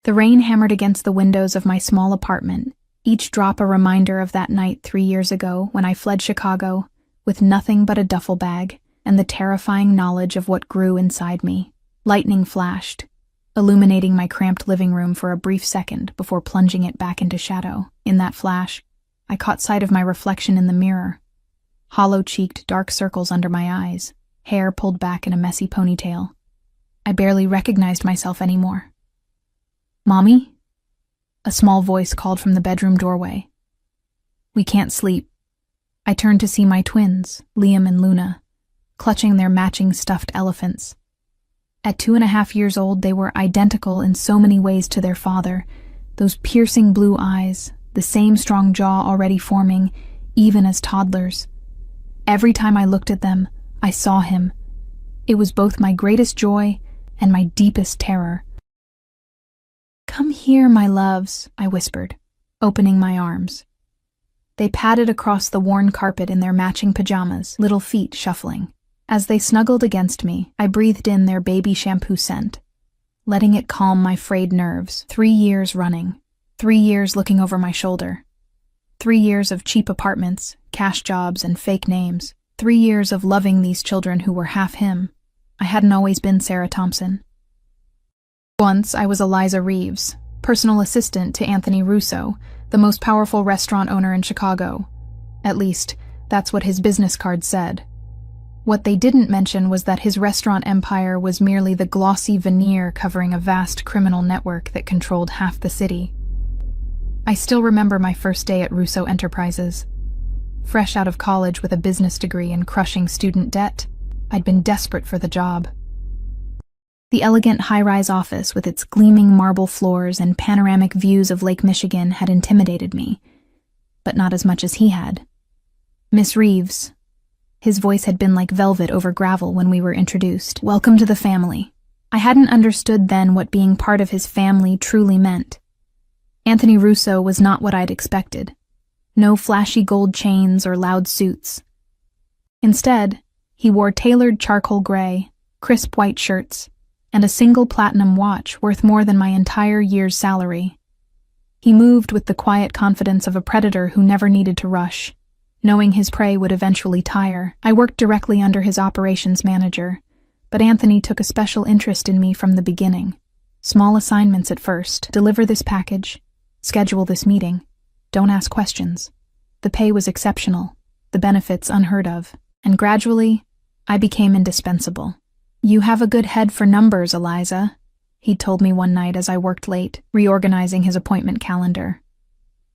The rain hammered against the windows of my small apartment, each drop a reminder of that night 3 years ago when I fled Chicago with nothing but a duffel bag and the terrifying knowledge of what grew inside me. Lightning flashed, illuminating my cramped living room for a brief second before plunging it back into shadow. In that flash, I caught sight of my reflection in the mirror. Hollow-cheeked, dark circles under my eyes, hair pulled back in a messy ponytail. I barely recognized myself anymore. "Mommy?" A small voice called from the bedroom doorway. "We can't sleep." I turned to see my twins, Liam and Luna, clutching their matching stuffed elephants. At 2.5 years old, they were identical in so many ways to their father, those piercing blue eyes, the same strong jaw already forming, even as toddlers. Every time I looked at them, I saw him. It was both my greatest joy and my deepest terror. "Come here, my loves," I whispered, opening my arms. They padded across the worn carpet in their matching pajamas, little feet shuffling. As they snuggled against me, I breathed in their baby shampoo scent, letting it calm my frayed nerves. 3 years running, 3 years looking over my shoulder. 3 years of cheap apartments, cash jobs, and fake names. 3 years of loving these children who were half him. I hadn't always been Sarah Thompson. Once I was Eliza Reeves, personal assistant to Anthony Russo, the most powerful restaurant owner in Chicago. At least, that's what his business card said. What they didn't mention was that his restaurant empire was merely the glossy veneer covering a vast criminal network that controlled half the city. I still remember my first day at Russo Enterprises. Fresh out of college with a business degree and crushing student debt, I'd been desperate for the job. The elegant high-rise office with its gleaming marble floors and panoramic views of Lake Michigan had intimidated me, but not as much as he had. "Miss Reeves." His voice had been like velvet over gravel when we were introduced. "Welcome to the family." I hadn't understood then what being part of his family truly meant. Anthony Russo was not what I'd expected. No flashy gold chains or loud suits. Instead, he wore tailored charcoal gray, crisp white shirts, and a single platinum watch worth more than my entire year's salary. He moved with the quiet confidence of a predator who never needed to rush, knowing his prey would eventually tire. I worked directly under his operations manager, but Anthony took a special interest in me from the beginning. Small assignments at first: deliver this package, schedule this meeting, don't ask questions. The pay was exceptional, the benefits unheard of, and gradually, I became indispensable. "You have a good head for numbers, Eliza," he'd told me one night as I worked late, reorganizing his appointment calendar.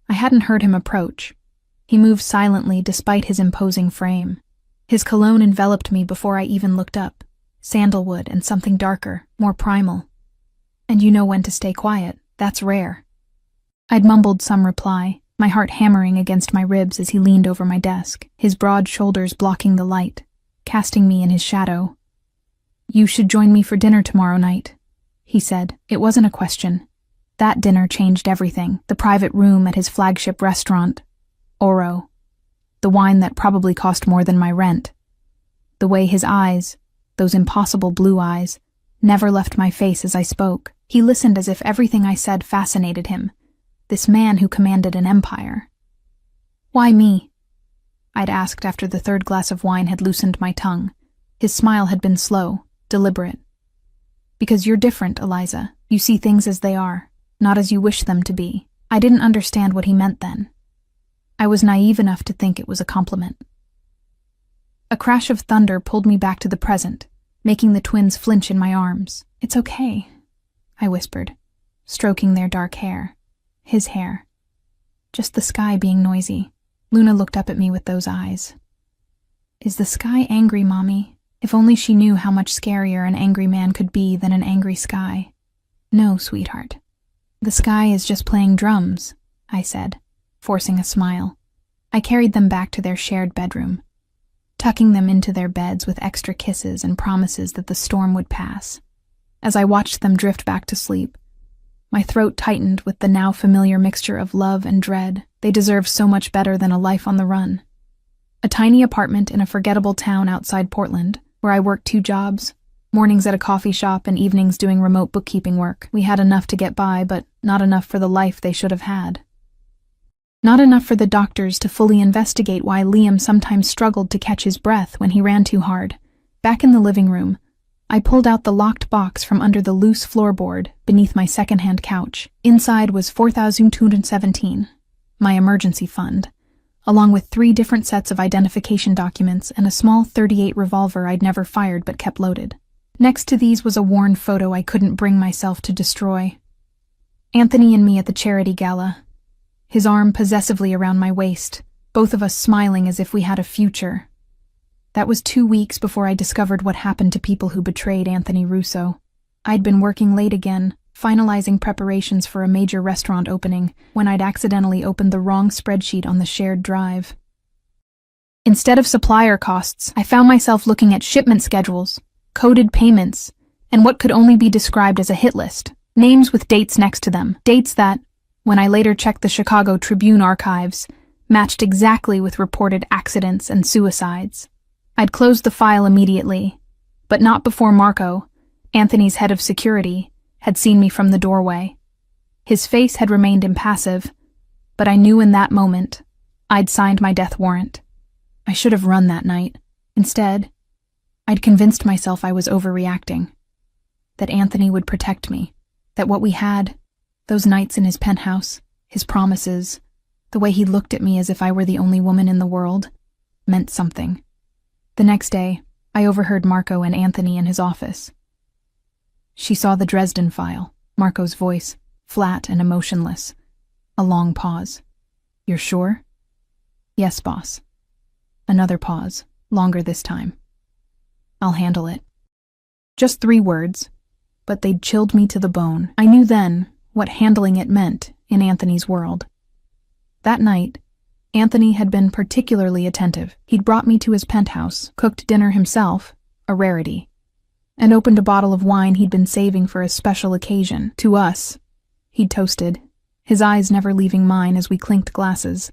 I hadn't heard him approach. He moved silently despite his imposing frame. His cologne enveloped me before I even looked up, sandalwood and something darker, more primal. "And you know when to stay quiet. That's rare." I'd mumbled some reply, my heart hammering against my ribs as he leaned over my desk, his broad shoulders blocking the light, casting me in his shadow. "You should join me for dinner tomorrow night," he said. It wasn't a question. That dinner changed everything. The private room at his flagship restaurant, Oro. The wine that probably cost more than my rent. The way his eyes, those impossible blue eyes, never left my face as I spoke. He listened as if everything I said fascinated him. This man who commanded an empire. "Why me?" I'd asked after the third glass of wine had loosened my tongue. His smile had been slow, deliberate. "Because you're different, Eliza. You see things as they are, not as you wish them to be." I didn't understand what he meant then. I was naive enough to think it was a compliment. A crash of thunder pulled me back to the present, making the twins flinch in my arms. "It's okay," I whispered, stroking their dark hair. His hair. Just the sky being noisy. Luna looked up at me with those eyes. "Is the sky angry, Mommy?" If only she knew how much scarier an angry man could be than an angry sky. "No, sweetheart. The sky is just playing drums," I said, forcing a smile. I carried them back to their shared bedroom, tucking them into their beds with extra kisses and promises that the storm would pass. As I watched them drift back to sleep, my throat tightened with the now familiar mixture of love and dread. They deserved so much better than a life on the run. A tiny apartment in a forgettable town outside Portland, where I worked 2 jobs, Mornings at a coffee shop and evenings doing remote bookkeeping work. We had enough to get by, but not enough for the life they should have had. Not enough for the doctors to fully investigate why Liam sometimes struggled to catch his breath when he ran too hard. Back in the living room, I pulled out the locked box from under the loose floorboard beneath my second-hand couch. Inside was 4,217, my emergency fund, along with 3 different sets of identification documents and a small .38 revolver I'd never fired but kept loaded. Next to these was a worn photo I couldn't bring myself to destroy. Anthony and me at the charity gala, his arm possessively around my waist, both of us smiling as if we had a future. That was 2 weeks before I discovered what happened to people who betrayed Anthony Russo. I'd been working late again, finalizing preparations for a major restaurant opening, when I'd accidentally opened the wrong spreadsheet on the shared drive. Instead of supplier costs, I found myself looking at shipment schedules, coded payments, and what could only be described as a hit list. Names with dates next to them. Dates that, when I later checked the Chicago Tribune archives, matched exactly with reported accidents and suicides. I'd closed the file immediately, but not before Marco, Anthony's head of security, had seen me from the doorway. His face had remained impassive, but I knew in that moment I'd signed my death warrant. I should have run that night. Instead, I'd convinced myself I was overreacting, that Anthony would protect me, that what we had, those nights in his penthouse, his promises, the way he looked at me as if I were the only woman in the world, meant something. The next day, I overheard Marco and Anthony in his office. She saw the Dresden file, Marco's voice, flat and emotionless. A long pause. "You're sure?" "Yes, boss." Another pause, longer this time. "I'll handle it." Just 3 words, but they'd chilled me to the bone. I knew then what handling it meant in Anthony's world. That night, Anthony had been particularly attentive. He'd brought me to his penthouse, cooked dinner himself, a rarity, and opened a bottle of wine he'd been saving for a special occasion. To us, he'd toasted, his eyes never leaving mine as we clinked glasses.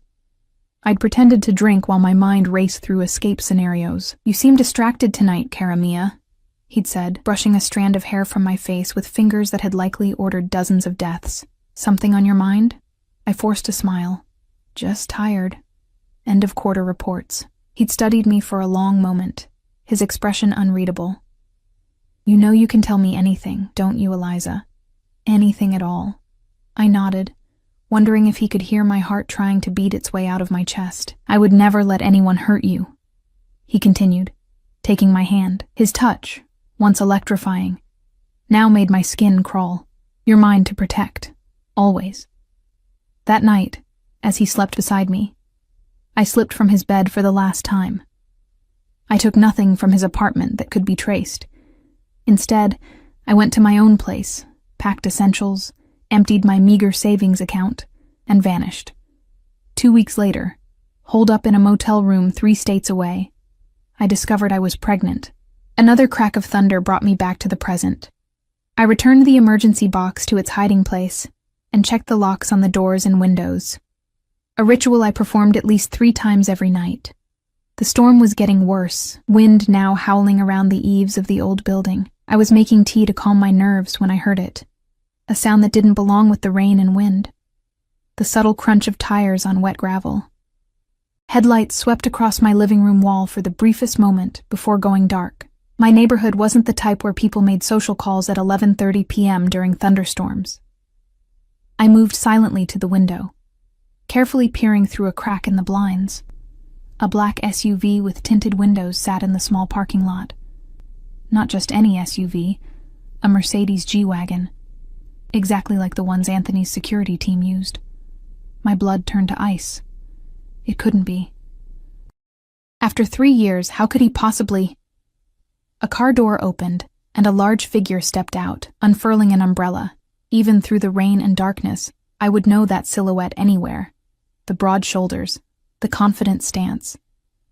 I'd pretended to drink while my mind raced through escape scenarios. "You seem distracted tonight, cara mia," he'd said, brushing a strand of hair from my face with fingers that had likely ordered dozens of deaths. "Something on your mind?" I forced a smile. "Just tired. End of quarter reports." He'd studied me for a long moment, his expression unreadable. "You know you can tell me anything, don't you, Eliza? Anything at all." I nodded, wondering if he could hear my heart trying to beat its way out of my chest. "I would never let anyone hurt you," he continued, taking my hand. His touch, once electrifying, now made my skin crawl. "You're mine to protect, always." That night, as he slept beside me, I slipped from his bed for the last time. I took nothing from his apartment that could be traced. Instead, I went to my own place, packed essentials, emptied my meager savings account, and vanished. 2 weeks later, holed up in a motel room 3 states away, I discovered I was pregnant. Another crack of thunder brought me back to the present. I returned the emergency box to its hiding place and checked the locks on the doors and windows. A ritual I performed at least 3 times every night. The storm was getting worse, wind now howling around the eaves of the old building. I was making tea to calm my nerves when I heard it. A sound that didn't belong with the rain and wind. The subtle crunch of tires on wet gravel. Headlights swept across my living room wall for the briefest moment before going dark. My neighborhood wasn't the type where people made social calls at 11:30 p.m. during thunderstorms. I moved silently to the window, carefully peering through a crack in the blinds. A black SUV with tinted windows sat in the small parking lot. Not just any SUV, a Mercedes G-Wagon, exactly like the ones Anthony's security team used. My blood turned to ice. It couldn't be. After 3 years, how could he possibly? A car door opened, and a large figure stepped out, unfurling an umbrella. Even through the rain and darkness, I would know that silhouette anywhere. The broad shoulders, the confident stance,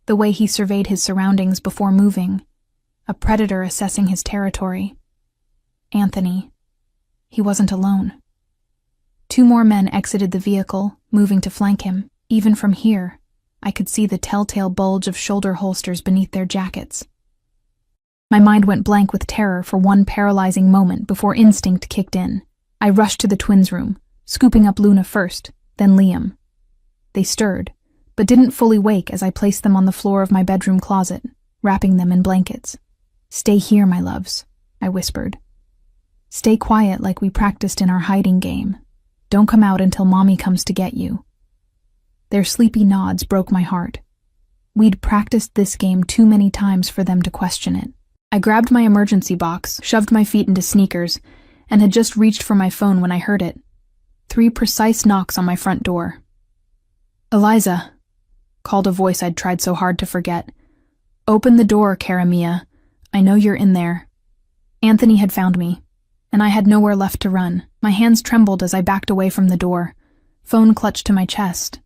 the way he surveyed his surroundings before moving, a predator assessing his territory. Anthony. He wasn't alone. 2 more men exited the vehicle, moving to flank him. Even from here, I could see the telltale bulge of shoulder holsters beneath their jackets. My mind went blank with terror for one paralyzing moment before instinct kicked in. I rushed to the twins' room, scooping up Luna first, then Liam. They stirred, but didn't fully wake as I placed them on the floor of my bedroom closet, wrapping them in blankets. "Stay here, my loves," I whispered. "Stay quiet like we practiced in our hiding game. Don't come out until Mommy comes to get you." Their sleepy nods broke my heart. We'd practiced this game too many times for them to question it. I grabbed my emergency box, shoved my feet into sneakers, and had just reached for my phone when I heard it. 3 precise knocks on my front door. "Eliza," called a voice I'd tried so hard to forget. "Open the door, cara mia. I know you're in there." Anthony had found me, and I had nowhere left to run. My hands trembled as I backed away from the door, phone clutched to my chest.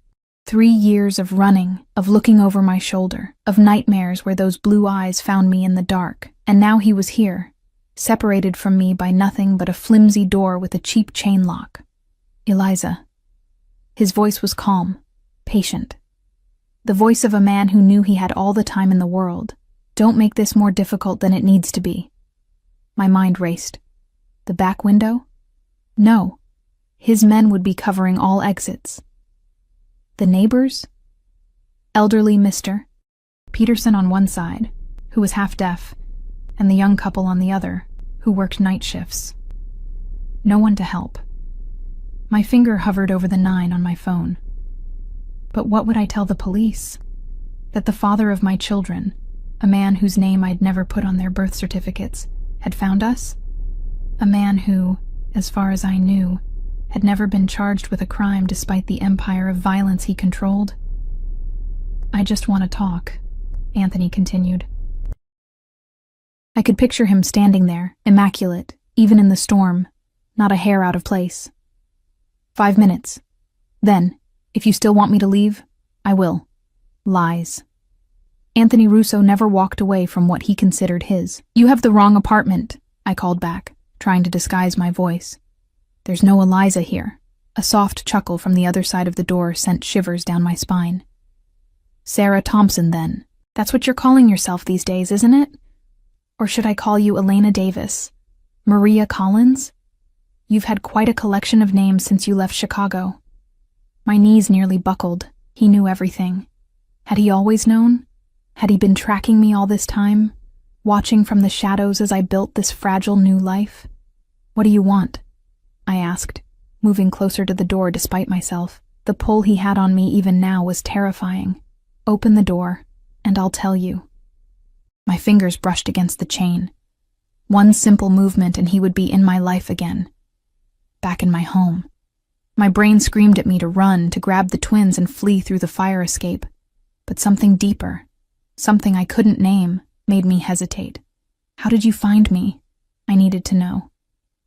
3 years of running, of looking over my shoulder, of nightmares where those blue eyes found me in the dark, and now he was here, separated from me by nothing but a flimsy door with a cheap chain lock. "Eliza." His voice was calm, patient. The voice of a man who knew he had all the time in the world. "Don't make this more difficult than it needs to be." My mind raced. The back window? No. His men would be covering all exits. The neighbors? Elderly Mr. Peterson on one side, who was half deaf, and the young couple on the other, who worked night shifts. No one to help. My finger hovered over the 9 on my phone. But what would I tell the police? That the father of my children, a man whose name I'd never put on their birth certificates, had found us? A man who, as far as I knew, had never been charged with a crime despite the empire of violence he controlled? "I just want to talk," Anthony continued. I could picture him standing there, immaculate, even in the storm, not a hair out of place. 5 minutes. Then, if you still want me to leave, I will. Lies. Anthony Russo never walked away from what he considered his. "You have the wrong apartment," I called back, trying to disguise my voice. "There's no Eliza here." A soft chuckle from the other side of the door sent shivers down my spine. "Sarah Thompson, then. That's what you're calling yourself these days, isn't it? Or should I call you Elena Davis? Maria Collins? You've had quite a collection of names since you left Chicago." My knees nearly buckled. He knew everything. Had he always known? Had he been tracking me all this time? Watching from the shadows as I built this fragile new life? "What do you want?" I asked, moving closer to the door despite myself. The pull he had on me even now was terrifying. "Open the door, and I'll tell you." My fingers brushed against the chain. One simple movement and he would be in my life again. Back in my home. My brain screamed at me to run, to grab the twins and flee through the fire escape. But something deeper, something I couldn't name, made me hesitate. "How did you find me?" I needed to know.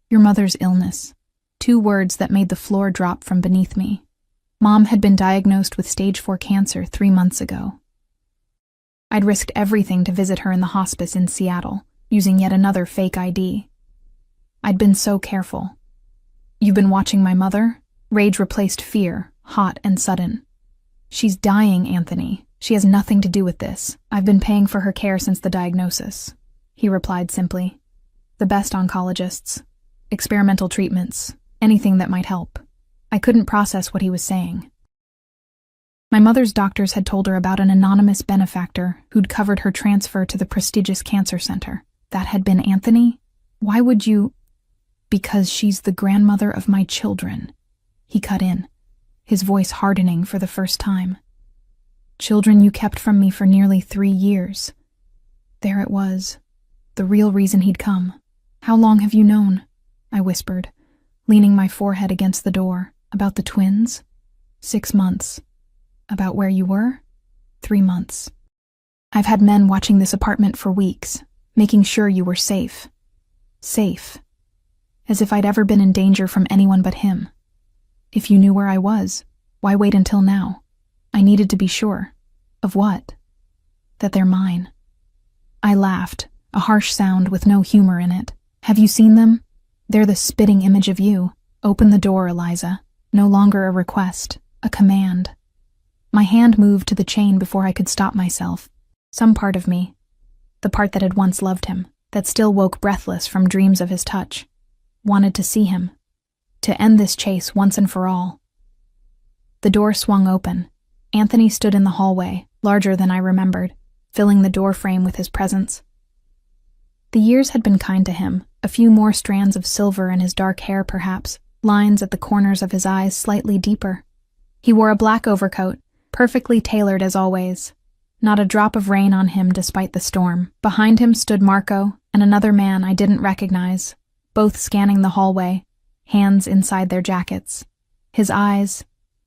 "Your mother's illness." 2 words that made the floor drop from beneath me. Mom had been diagnosed with stage 4 cancer 3 months ago. I'd risked everything to visit her in the hospice in Seattle, using yet another fake ID. I'd been so careful. "You've been watching my mother?" Rage replaced fear, hot and sudden. "She's dying, Anthony. She has nothing to do with this. I've been paying for her care since the diagnosis," he replied simply. "The best oncologists. Experimental treatments. Anything that might help." I couldn't process what he was saying. My mother's doctors had told her about an anonymous benefactor who'd covered her transfer to the prestigious cancer center. That had been Anthony? "Why would you—" "Because she's the grandmother of my children," he cut in, his voice hardening for the first time. "Children you kept from me for nearly 3 years. There it was, the real reason he'd come. "How long have you known?" I whispered, leaning my forehead against the door. "About the twins?" 6 months. "About where you were?" 3 months. "I've had men watching this apartment for weeks, making sure you were safe." Safe. As if I'd ever been in danger from anyone but him. "If you knew where I was, why wait until now?" I needed to be sure. Of what? That they're mine. I laughed, a harsh sound with no humor in it. "Have you seen them? They're the spitting image of you. Open the door, Eliza." No longer a request, a command. My hand moved to the chain before I could stop myself. Some part of me, the part that had once loved him, that still woke breathless from dreams of his touch. Wanted to see him. To end this chase once and for all. The door swung open. Anthony stood in the hallway, larger than I remembered, filling the doorframe with his presence. The years had been kind to him, a few more strands of silver in his dark hair perhaps, lines at the corners of his eyes slightly deeper. He wore a black overcoat, perfectly tailored as always. Not a drop of rain on him despite the storm. Behind him stood Marco and another man I didn't recognize, both scanning the hallway, hands inside their jackets. His eyes,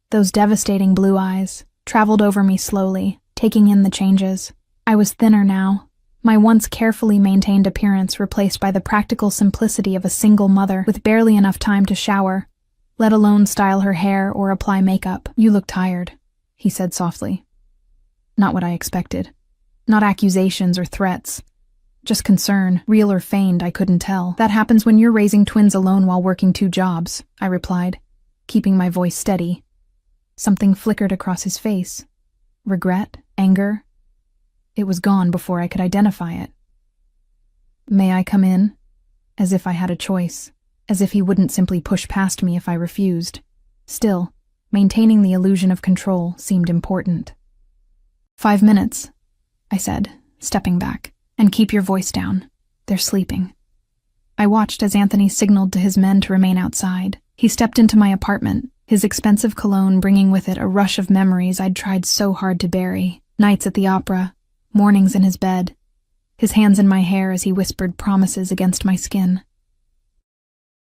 those devastating blue eyes, traveled over me slowly, taking in the changes. I was thinner now, my once carefully maintained appearance replaced by the practical simplicity of a single mother with barely enough time to shower, let alone style her hair or apply makeup. "You look tired," he said softly. Not what I expected. Not accusations or threats. Just concern, real or feigned, I couldn't tell. "That happens when you're raising twins alone while working 2 jobs, I replied, keeping my voice steady. Something flickered across his face. Regret? Anger? It was gone before I could identify it. "May I come in?" As if I had a choice. As if he wouldn't simply push past me if I refused. Still, maintaining the illusion of control seemed important. "5 minutes, I said, stepping back. "And keep your voice down. They're sleeping." I watched as Anthony signaled to his men to remain outside. He stepped into my apartment, his expensive cologne bringing with it a rush of memories I'd tried so hard to bury. Nights at the opera, mornings in his bed, his hands in my hair as he whispered promises against my skin.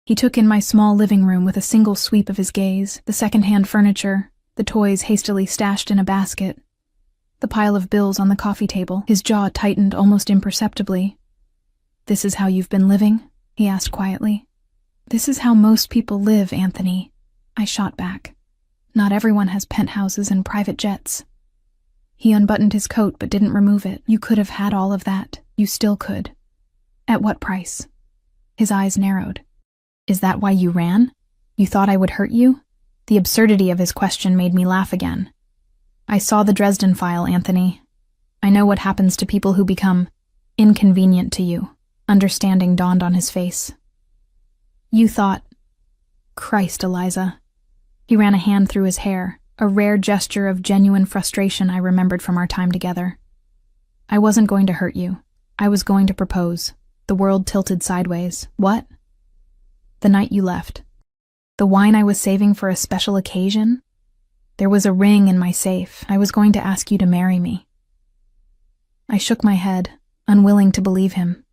He took in my small living room with a single sweep of his gaze, the second-hand furniture, the toys hastily stashed in a basket, the pile of bills on the coffee table. His jaw tightened almost imperceptibly. "This is how you've been living?" he asked quietly. "This is how most people live, Anthony," I shot back. "Not everyone has penthouses and private jets." He unbuttoned his coat but didn't remove it. "You could have had all of that. You still could." "At what price?" His eyes narrowed. "Is that why you ran? You thought I would hurt you?" The absurdity of his question made me laugh again. "I saw the Dresden file, Anthony. I know what happens to people who become inconvenient to you." Understanding dawned on his face. "You thought..." Christ, Eliza. He ran a hand through his hair, a rare gesture of genuine frustration I remembered from our time together. "I wasn't going to hurt you. I was going to propose." The world tilted sideways. "What?" "The night you left. The wine I was saving for a special occasion? There was a ring in my safe. I was going to ask you to marry me." I shook my head, unwilling to believe him.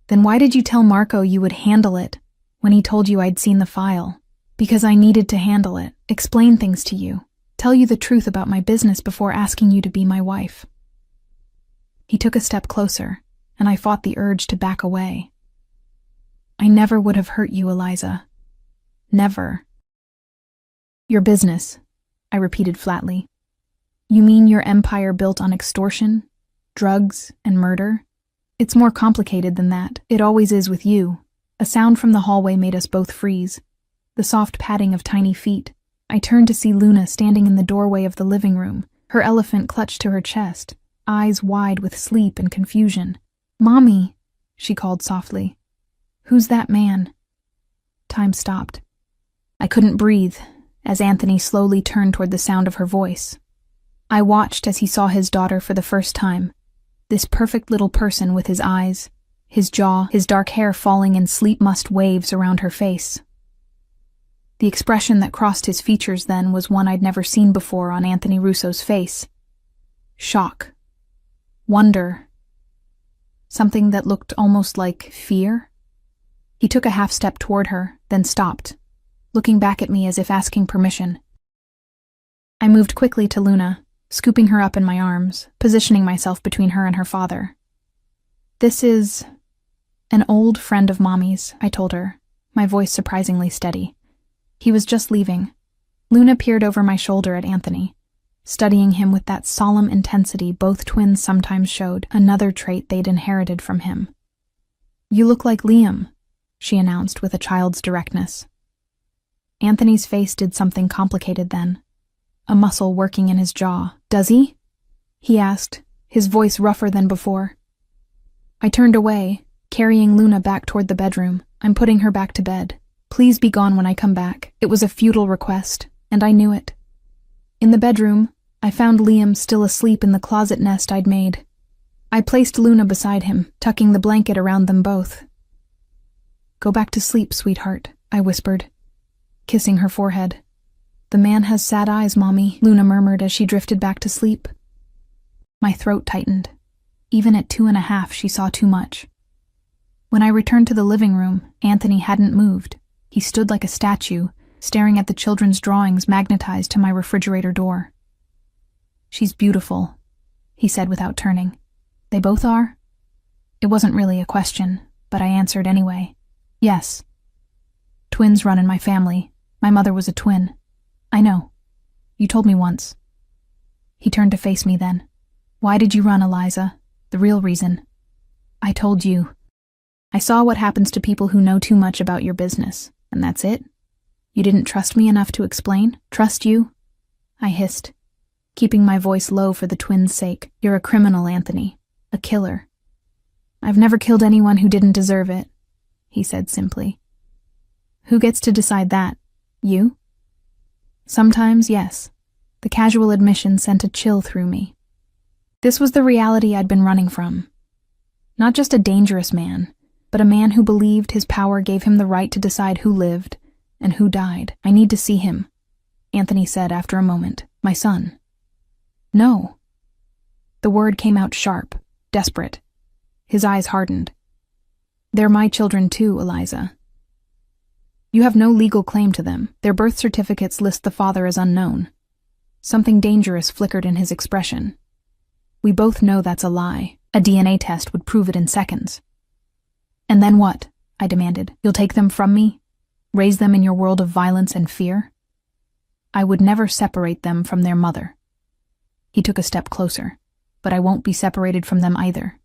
"Then why did you tell Marco you would handle it when he told you I'd seen the file?" "Because I needed to handle it, explain things to you, tell you the truth about my business before asking you to be my wife." He took a step closer, and I fought the urge to back away. "I never would have hurt you, Eliza. Never." "Your business," I repeated flatly. "You mean your empire built on extortion, drugs, and murder? It's more complicated than that. It always is with you." A sound from the hallway made us both freeze. The soft padding of tiny feet. I turned to see Luna standing in the doorway of the living room, her elephant clutched to her chest, eyes wide with sleep and confusion. "Mommy," she called softly. "Who's that man?" Time stopped. I couldn't breathe as Anthony slowly turned toward the sound of her voice. I watched as he saw his daughter for the first time, this perfect little person with his eyes, his jaw, his dark hair falling in sleep-mussed waves around her face. The expression that crossed his features then was one I'd never seen before on Anthony Russo's face. Shock. Wonder. Something that looked almost like fear. He took a half step toward her, then stopped, looking back at me as if asking permission. I moved quickly to Luna, scooping her up in my arms, positioning myself between her and her father. "This is an old friend of Mommy's," I told her, my voice surprisingly steady. "He was just leaving." Luna peered over my shoulder at Anthony, studying him with that solemn intensity both twins sometimes showed, another trait they'd inherited from him. "You look like Liam," she announced with a child's directness. Anthony's face did something complicated then, a muscle working in his jaw. "Does he?" he asked, his voice rougher than before. I turned away, carrying Luna back toward the bedroom. I'm putting her back to bed. Please be gone when I come back. It was a futile request, and I knew it. In the bedroom, I found Liam still asleep in the closet nest I'd made. I placed Luna beside him, tucking the blanket around them both. Go back to sleep, sweetheart, I whispered, kissing her forehead. The man has sad eyes, Mommy, Luna murmured as she drifted back to sleep. My throat tightened. Even at 2.5, she saw too much. When I returned to the living room, Anthony hadn't moved. He stood like a statue, staring at the children's drawings magnetized to my refrigerator door. She's beautiful, he said without turning. They both are? It wasn't really a question, but I answered anyway. Yes. Twins run in my family. My mother was a twin. I know. You told me once. He turned to face me then. Why did you run, Eliza? The real reason. I told you. I saw what happens to people who know too much about your business, and that's it? You didn't trust me enough to explain? Trust you? I hissed, keeping my voice low for the twins' sake. You're a criminal, Anthony. A killer. I've never killed anyone who didn't deserve it, he said simply. Who gets to decide that? You? Sometimes, yes. The casual admission sent a chill through me. This was the reality I'd been running from. Not just a dangerous man, but a man who believed his power gave him the right to decide who lived and who died. I need to see him, Anthony said after a moment. My son. No. The word came out sharp, desperate. His eyes hardened. They're my children too, Eliza. You have no legal claim to them. Their birth certificates list the father as unknown. Something dangerous flickered in his expression. We both know that's a lie. A DNA test would prove it in seconds. And then what? I demanded. You'll take them from me? Raise them in your world of violence and fear? I would never separate them from their mother. He took a step closer. But I won't be separated from them either.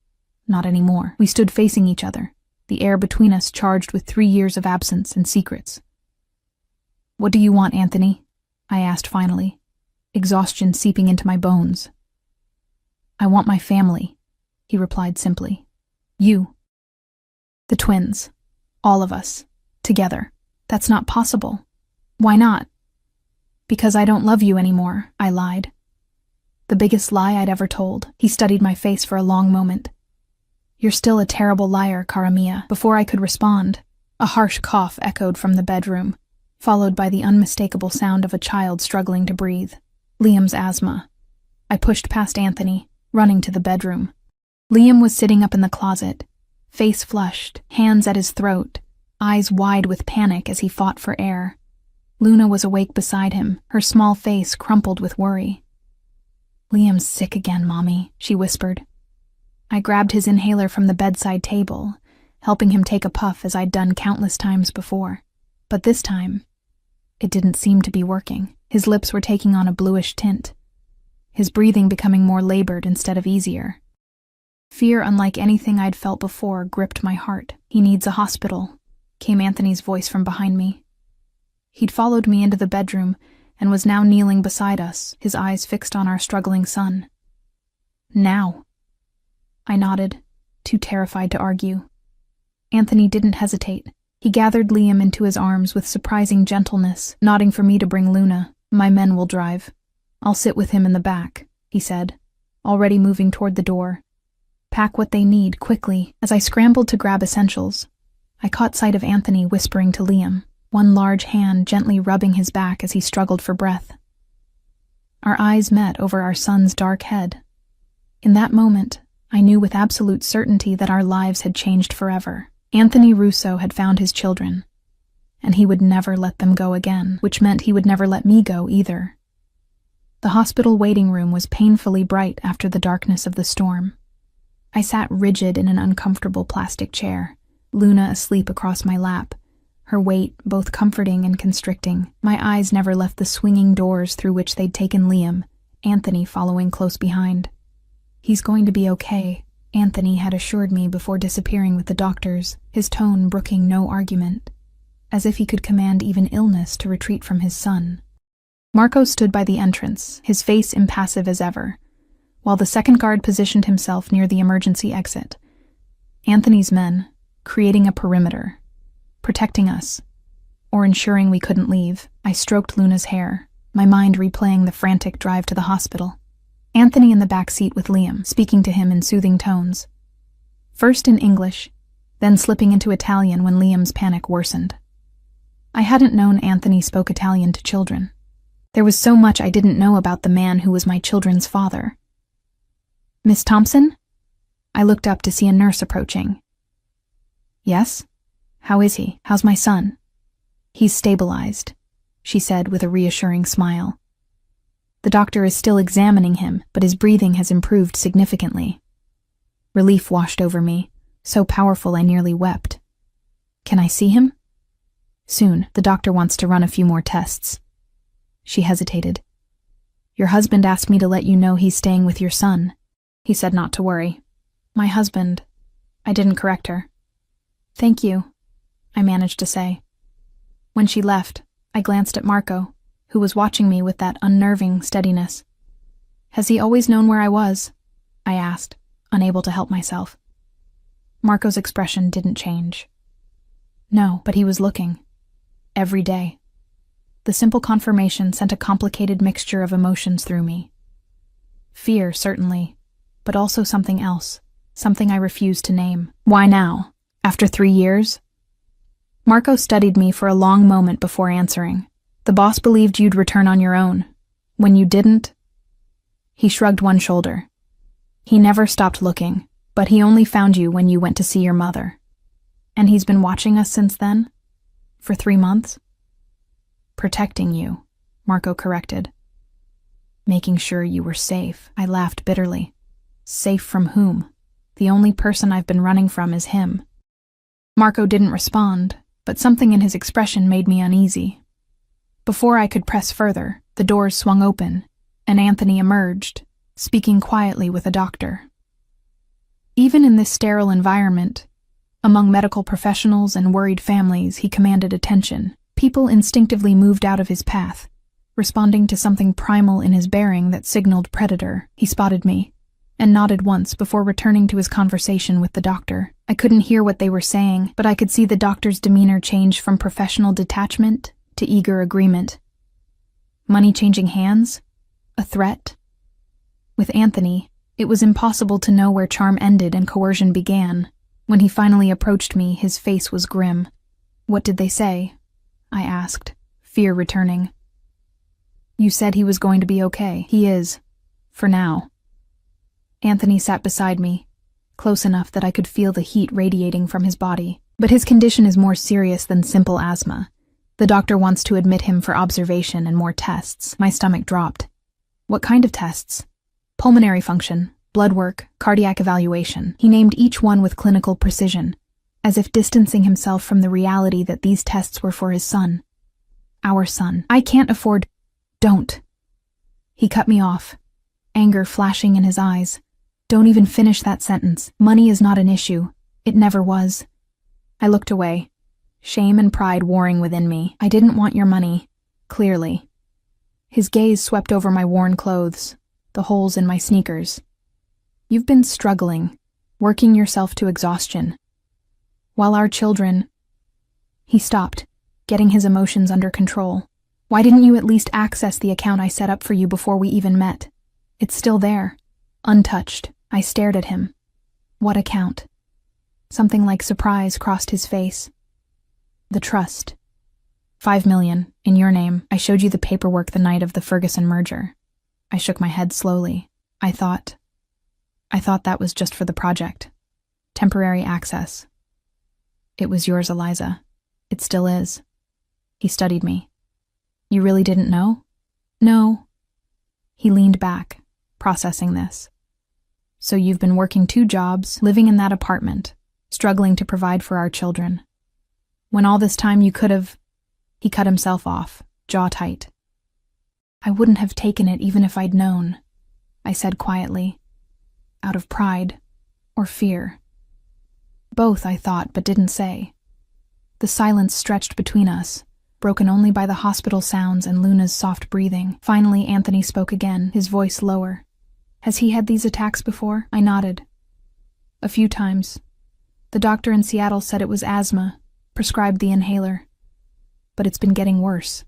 Not anymore. We stood facing each other, the air between us charged with 3 years of absence and secrets. What do you want, Anthony? I asked finally, exhaustion seeping into my bones. I want my family, he replied simply. You. The twins. All of us. Together. That's not possible. Why not? Because I don't love you anymore, I lied. The biggest lie I'd ever told. He studied my face for a long moment. You're still a terrible liar, cara mia. Before I could respond, a harsh cough echoed from the bedroom, followed by the unmistakable sound of a child struggling to breathe. Liam's asthma. I pushed past Anthony, running to the bedroom. Liam was sitting up in the closet, face flushed, hands at his throat, eyes wide with panic as he fought for air. Luna was awake beside him, her small face crumpled with worry. Liam's sick again, Mommy, she whispered. I grabbed his inhaler from the bedside table, helping him take a puff as I'd done countless times before. But this time, it didn't seem to be working. His lips were taking on a bluish tint, his breathing becoming more labored instead of easier. Fear unlike anything I'd felt before gripped my heart. He needs a hospital, came Anthony's voice from behind me. He'd followed me into the bedroom and was now kneeling beside us, his eyes fixed on our struggling son. Now. I nodded, too terrified to argue. Anthony didn't hesitate. He gathered Liam into his arms with surprising gentleness, nodding for me to bring Luna. My men will drive. I'll sit with him in the back, he said, already moving toward the door. Pack what they need, quickly. As I scrambled to grab essentials, I caught sight of Anthony whispering to Liam, one large hand gently rubbing his back as he struggled for breath. Our eyes met over our son's dark head. In that moment, I knew with absolute certainty that our lives had changed forever. Anthony Russo had found his children, and he would never let them go again, which meant he would never let me go either. The hospital waiting room was painfully bright after the darkness of the storm. I sat rigid in an uncomfortable plastic chair, Luna asleep across my lap, her weight both comforting and constricting. My eyes never left the swinging doors through which they'd taken Liam, Anthony following close behind. He's going to be okay, Anthony had assured me before disappearing with the doctors, his tone brooking no argument, as if he could command even illness to retreat from his son. Marco stood by the entrance, his face impassive as ever, while the second guard positioned himself near the emergency exit. Anthony's men, creating a perimeter, protecting us, or ensuring we couldn't leave. I stroked Luna's hair, my mind replaying the frantic drive to the hospital. Anthony in the back seat with Liam, speaking to him in soothing tones. First in English, then slipping into Italian when Liam's panic worsened. I hadn't known Anthony spoke Italian to children. There was so much I didn't know about the man who was my children's father. "Miss Thompson?" I looked up to see a nurse approaching. "Yes? How is he? How's my son?" "He's stabilized," she said with a reassuring smile. "The doctor is still examining him, but his breathing has improved significantly." Relief washed over me, so powerful I nearly wept. "Can I see him?" "Soon. The doctor wants to run a few more tests." She hesitated. "Your husband asked me to let you know he's staying with your son." He said not to worry. "My husband." I didn't correct her. "Thank you," I managed to say. When she left, I glanced at Marco, who was watching me with that unnerving steadiness. "Has he always known where I was?" I asked, unable to help myself. Marco's expression didn't change. No, but he was looking. Every day. The simple confirmation sent a complicated mixture of emotions through me. Fear, certainly, but also something else, something I refused to name. Why now? After 3 years? Marco studied me for a long moment before answering. "The boss believed you'd return on your own. When you didn't..." He shrugged one shoulder. "He never stopped looking, but he only found you when you went to see your mother. And he's been watching us since then? For 3 months?" "Protecting you," Marco corrected. "Making sure you were safe." I laughed bitterly. "Safe from whom? The only person I've been running from is him." Marco didn't respond, but something in his expression made me uneasy. Before I could press further, the doors swung open, and Anthony emerged, speaking quietly with a doctor. Even in this sterile environment, among medical professionals and worried families, he commanded attention. People instinctively moved out of his path, responding to something primal in his bearing that signaled predator. He spotted me, and nodded once before returning to his conversation with the doctor. I couldn't hear what they were saying, but I could see the doctor's demeanor change from professional detachment to eager agreement. Money changing hands? A threat? With Anthony, it was impossible to know where charm ended and coercion began. When he finally approached me, his face was grim. "What did they say?" I asked, fear returning. "You said he was going to be okay." "He is. For now." Anthony sat beside me, close enough that I could feel the heat radiating from his body. "But his condition is more serious than simple asthma. The doctor wants to admit him for observation and more tests." My stomach dropped. "What kind of tests?" "Pulmonary function, blood work, cardiac evaluation." He named each one with clinical precision, as if distancing himself from the reality that these tests were for his son. Our son. "I can't afford..." "Don't." He cut me off, anger flashing in his eyes. "Don't even finish that sentence. Money is not an issue. It never was." I looked away, shame and pride warring within me. "I didn't want your money, clearly." His gaze swept over my worn clothes, the holes in my sneakers. "You've been struggling, working yourself to exhaustion. While our children..." He stopped, getting his emotions under control. "Why didn't you at least access the account I set up for you before we even met? It's still there, untouched." I stared at him. "What account?" Something like surprise crossed his face. "The trust. 5 million, in your name. I showed you the paperwork the night of the Ferguson merger." I shook my head slowly. I thought that was just for the project. Temporary access. "It was yours, Eliza. It still is." He studied me. "You really didn't know?" "No." He leaned back, processing this. "So you've been working 2 jobs, living in that apartment, struggling to provide for our children. When all this time you could have..." He cut himself off, jaw tight. "I wouldn't have taken it even if I'd known," I said quietly. Out of pride or fear. Both, I thought, but didn't say. The silence stretched between us, broken only by the hospital sounds and Luna's soft breathing. Finally, Anthony spoke again, his voice lower. "Has he had these attacks before?" I nodded. "A few times. The doctor in Seattle said it was asthma, prescribed the inhaler. But it's been getting worse.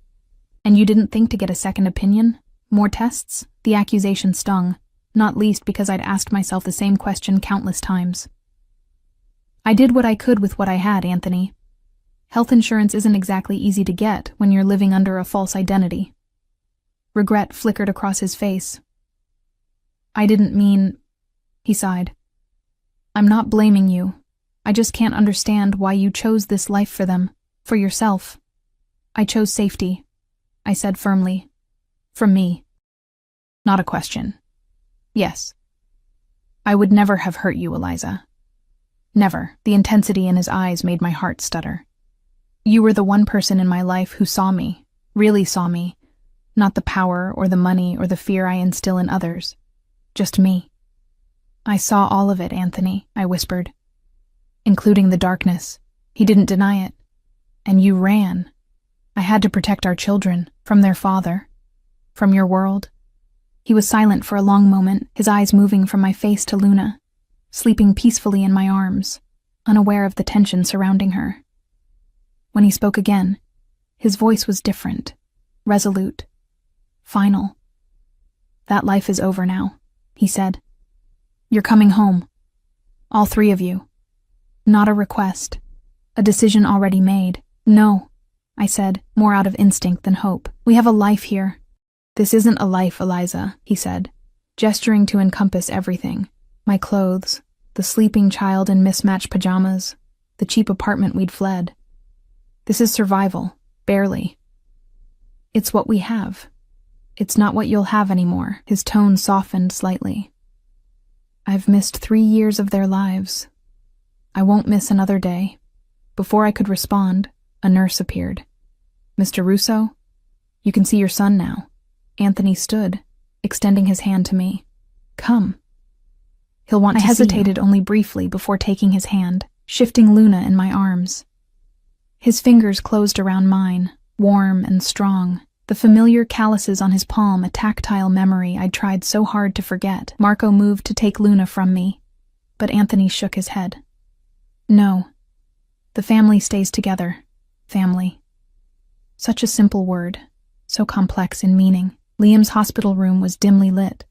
And you didn't think to get a second opinion? More tests? The accusation stung, not least because I'd asked myself the same question countless times. I did what I could with what I had, Anthony. Health insurance isn't exactly easy to get when you're living under a false identity. Regret flickered across his face. I didn't mean... He sighed. I'm not blaming you. I just can't understand why you chose this life for them, for yourself. I chose safety, I said firmly. From me. Not a question. Yes. I would never have hurt you, Eliza. Never. The intensity in his eyes made my heart stutter. You were the one person in my life who saw me, really saw me, not the power or the money or the fear I instill in others. Just me. I saw all of it, Anthony, I whispered. Including the darkness. He didn't deny it. And you ran. I had to protect our children, from their father, from your world. He was silent for a long moment, his eyes moving from my face to Luna, sleeping peacefully in my arms, unaware of the tension surrounding her. When he spoke again, his voice was different, resolute, final. That life is over now, he said. You're coming home. All three of you. Not a request. A decision already made. No, I said, more out of instinct than hope. We have a life here. This isn't a life, Eliza, he said, gesturing to encompass everything. My clothes, the sleeping child in mismatched pajamas, the cheap apartment we'd fled. This is survival, barely. It's what we have. It's not what you'll have anymore. His tone softened slightly. I've missed 3 years of their lives. I won't miss another day. Before I could respond, a nurse appeared. Mr. Russo, you can see your son now. Anthony stood, extending his hand to me. Come. He'll want to see you. I hesitated only briefly before taking his hand, shifting Luna in my arms. His fingers closed around mine, warm and strong, the familiar calluses on his palm a tactile memory I'd tried so hard to forget. Marco moved to take Luna from me, but Anthony shook his head. No. The family stays together. Family. Such a simple word, so complex in meaning. Liam's hospital room was dimly lit,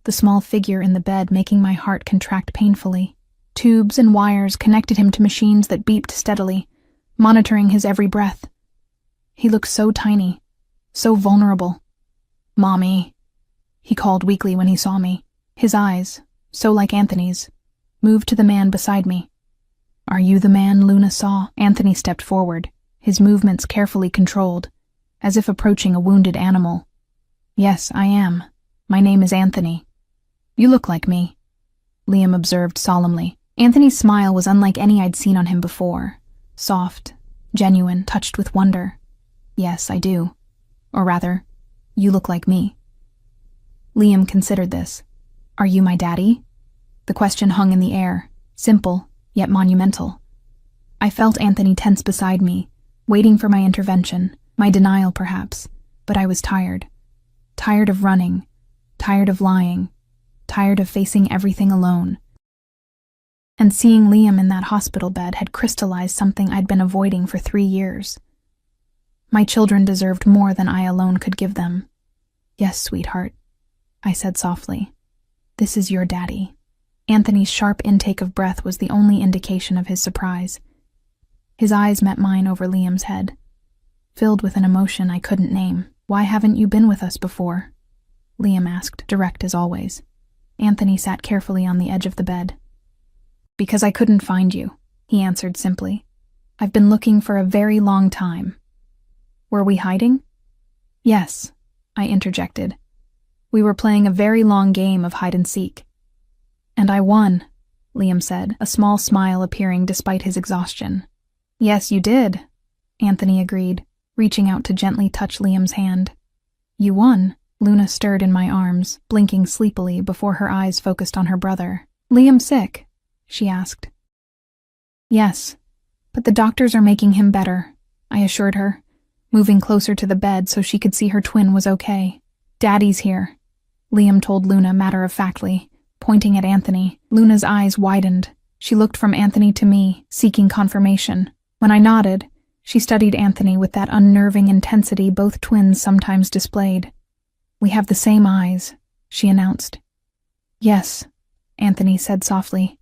the small figure in the bed making my heart contract painfully. Tubes and wires connected him to machines that beeped steadily, monitoring his every breath. He looked so tiny, so vulnerable. Mommy, he called weakly when he saw me. His eyes, so like Anthony's, moved to the man beside me. Are you the man Luna saw? Anthony stepped forward, his movements carefully controlled, as if approaching a wounded animal. Yes, I am. My name is Anthony. You look like me, Liam observed solemnly. Anthony's smile was unlike any I'd seen on him before. Soft, genuine, touched with wonder. Yes, I do. Or rather, you look like me. Liam considered this. Are you my daddy? The question hung in the air, simple, yet monumental. I felt Anthony tense beside me, waiting for my intervention, my denial perhaps, but I was tired. Tired of running, tired of lying, tired of facing everything alone. And seeing Liam in that hospital bed had crystallized something I'd been avoiding for 3 years. My children deserved more than I alone could give them. Yes, sweetheart, I said softly. This is your daddy. Anthony's sharp intake of breath was the only indication of his surprise. His eyes met mine over Liam's head, filled with an emotion I couldn't name. Why haven't you been with us before? Liam asked, direct as always. Anthony sat carefully on the edge of the bed. Because I couldn't find you, he answered simply. I've been looking for a very long time. Were we hiding? Yes, I interjected. We were playing a very long game of hide and seek. And I won, Liam said, a small smile appearing despite his exhaustion. Yes, you did, Anthony agreed, reaching out to gently touch Liam's hand. You won. Luna stirred in my arms, blinking sleepily before her eyes focused on her brother. Liam sick? She asked. Yes, but the doctors are making him better, I assured her, moving closer to the bed so she could see her twin was okay. Daddy's here, Liam told Luna matter-of-factly, pointing at Anthony. Luna's eyes widened, She looked from Anthony to me, seeking confirmation. When I nodded, she studied Anthony with that unnerving intensity both twins sometimes displayed. "We have the same eyes," she announced. "Yes," Anthony said softly.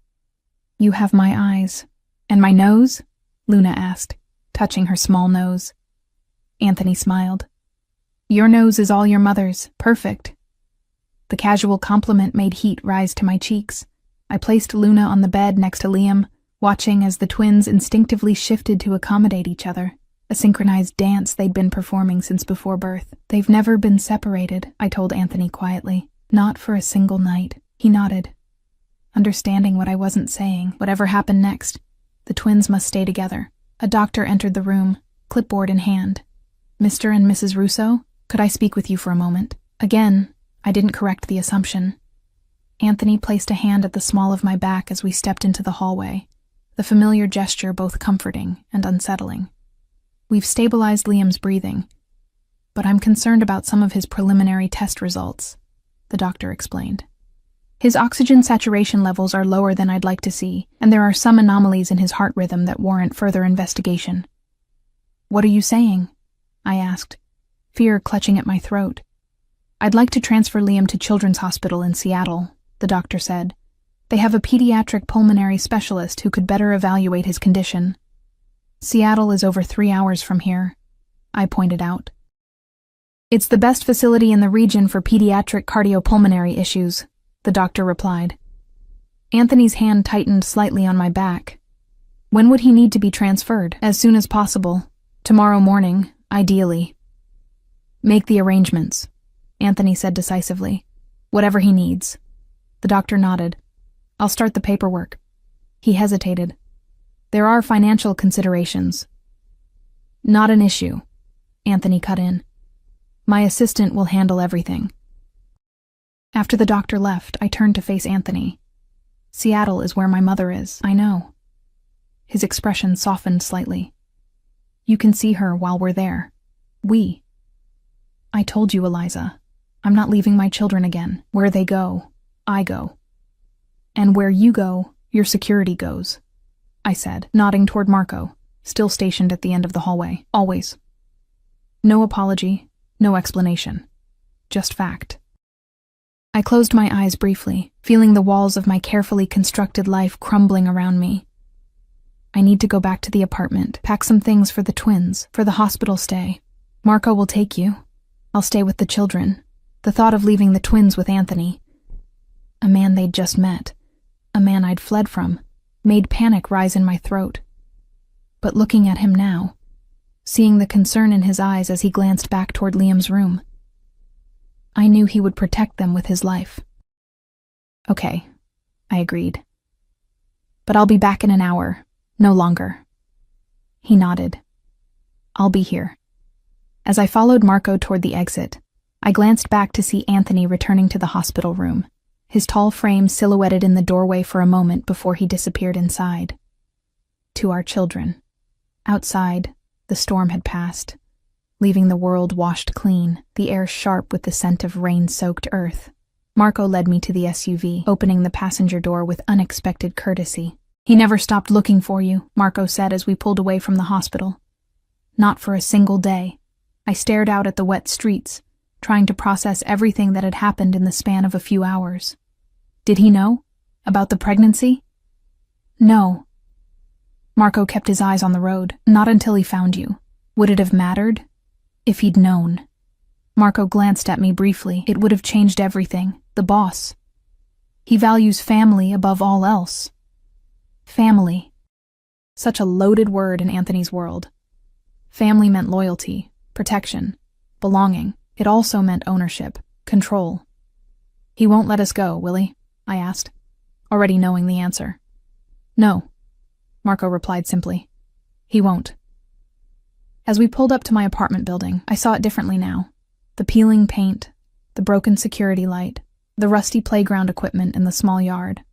"You have my eyes." "And my nose?" Luna asked, touching her small nose. Anthony smiled. "Your nose is all your mother's, perfect." The casual compliment made heat rise to my cheeks. I placed Luna on the bed next to Liam, watching as the twins instinctively shifted to accommodate each other, a synchronized dance they'd been performing since before birth. "They've never been separated," I told Anthony quietly. "Not for a single night." He nodded, understanding what I wasn't saying. Whatever happened next, the twins must stay together. A doctor entered the room, clipboard in hand. "Mr. and Mrs. Russo, could I speak with you for a moment?" Again, I didn't correct the assumption. Anthony placed a hand at the small of my back as we stepped into the hallway, the familiar gesture both comforting and unsettling. "We've stabilized Liam's breathing, but I'm concerned about some of his preliminary test results," the doctor explained. "His oxygen saturation levels are lower than I'd like to see, and there are some anomalies in his heart rhythm that warrant further investigation." "What are you saying?" I asked, fear clutching at my throat. "I'd like to transfer Liam to Children's Hospital in Seattle," the doctor said. "They have a pediatric pulmonary specialist who could better evaluate his condition." "Seattle is over 3 hours from here," I pointed out. "It's the best facility in the region for pediatric cardiopulmonary issues," the doctor replied. Anthony's hand tightened slightly on my back. "When would he need to be transferred?" "As soon as possible. Tomorrow morning, ideally." "Make the arrangements," Anthony said decisively. "Whatever he needs." The doctor nodded. "I'll start the paperwork." He hesitated. "There are financial considerations." "Not an issue," Anthony cut in. "My assistant will handle everything." After the doctor left, I turned to face Anthony. "Seattle is where my mother is, I know." His expression softened slightly. "You can see her while we're there. We." "I told you, Eliza. I'm not leaving my children again. Where they go, I go. And where you go, your security goes," I said, nodding toward Marco, still stationed at the end of the hallway. "Always." No apology, no explanation. Just fact. I closed my eyes briefly, feeling the walls of my carefully constructed life crumbling around me. I need to go back to the apartment, pack some things for the twins, for the hospital stay. Marco will take you. I'll stay with the children. The thought of leaving the twins with Anthony, a man they'd just met, a man I'd fled from, made panic rise in my throat. But looking at him now, seeing the concern in his eyes as he glanced back toward Liam's room, I knew he would protect them with his life. "Okay," I agreed. "But I'll be back in an hour, no longer." He nodded. "I'll be here." As I followed Marco toward the exit, I glanced back to see Anthony returning to the hospital room, his tall frame silhouetted in the doorway for a moment before he disappeared inside. To our children. Outside, the storm had passed, leaving the world washed clean, the air sharp with the scent of rain-soaked earth. Marco led me to the SUV, opening the passenger door with unexpected courtesy. "He never stopped looking for you," Marco said as we pulled away from the hospital. Not for a single day. I stared out at the wet streets, trying to process everything that had happened in the span of a few hours. Did he know? About the pregnancy? No. Marco kept his eyes on the road, not until he found you. Would it have mattered? If he'd known. Marco glanced at me briefly. It would have changed everything. The boss. He values family above all else. Family. Such a loaded word in Anthony's world. Family meant loyalty, protection, belonging. It also meant ownership, control. "He won't let us go, will he?" I asked, already knowing the answer. "No," Marco replied simply. "He won't." As we pulled up to my apartment building, I saw it differently now. The peeling paint, the broken security light, the rusty playground equipment in the small yard.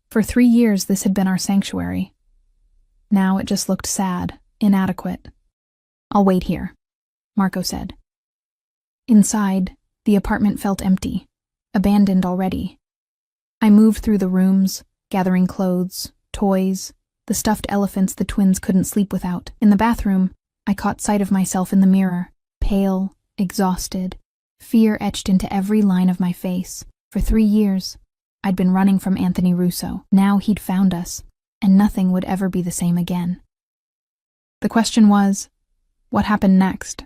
For 3 years this had been our sanctuary. Now it just looked sad, inadequate. "I'll wait here," Marco said. Inside, the apartment felt empty, abandoned already. I moved through the rooms, gathering clothes, toys, the stuffed elephants the twins couldn't sleep without. In the bathroom, I caught sight of myself in the mirror, pale, exhausted, fear etched into every line of my face. For 3 years, I'd been running from Anthony Russo. Now he'd found us, and nothing would ever be the same again. The question was, what happened next?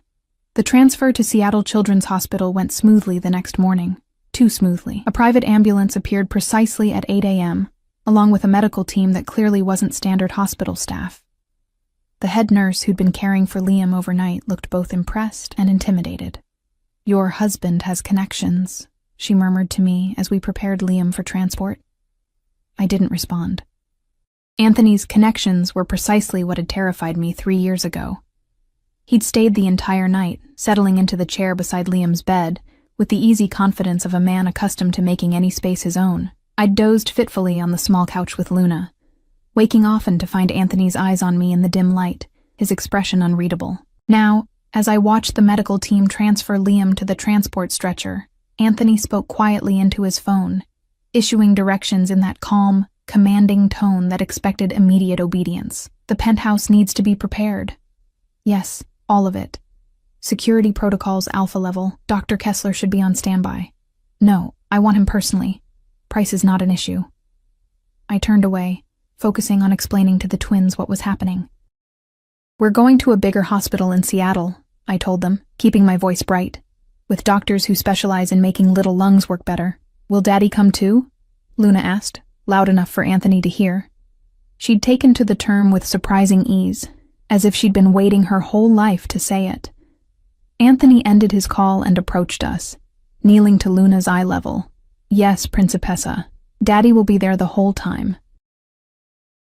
The transfer to Seattle Children's Hospital went smoothly the next morning. Too smoothly. A private ambulance appeared precisely at 8 a.m., along with a medical team that clearly wasn't standard hospital staff. The head nurse who'd been caring for Liam overnight looked both impressed and intimidated. "Your husband has connections," she murmured to me as we prepared Liam for transport. I didn't respond. Anthony's connections were precisely what had terrified me 3 years ago. He'd stayed the entire night, settling into the chair beside Liam's bed, with the easy confidence of a man accustomed to making any space his own. I'd dozed fitfully on the small couch with Luna, waking often to find Anthony's eyes on me in the dim light, his expression unreadable. Now, as I watched the medical team transfer Liam to the transport stretcher, Anthony spoke quietly into his phone, issuing directions in that calm, commanding tone that expected immediate obedience. "The penthouse needs to be prepared." "Yes, all of it. Security protocols alpha level. Dr. Kessler should be on standby." "No, I want him personally. Price is not an issue." I turned away, focusing on explaining to the twins what was happening. "We're going to a bigger hospital in Seattle," I told them, keeping my voice bright, "with doctors who specialize in making little lungs work better." "Will Daddy come too?" Luna asked, loud enough for Anthony to hear. She'd taken to the term with surprising ease, as if she'd been waiting her whole life to say it. Anthony ended his call and approached us, kneeling to Luna's eye level. "Yes, Principessa. Daddy will be there the whole time."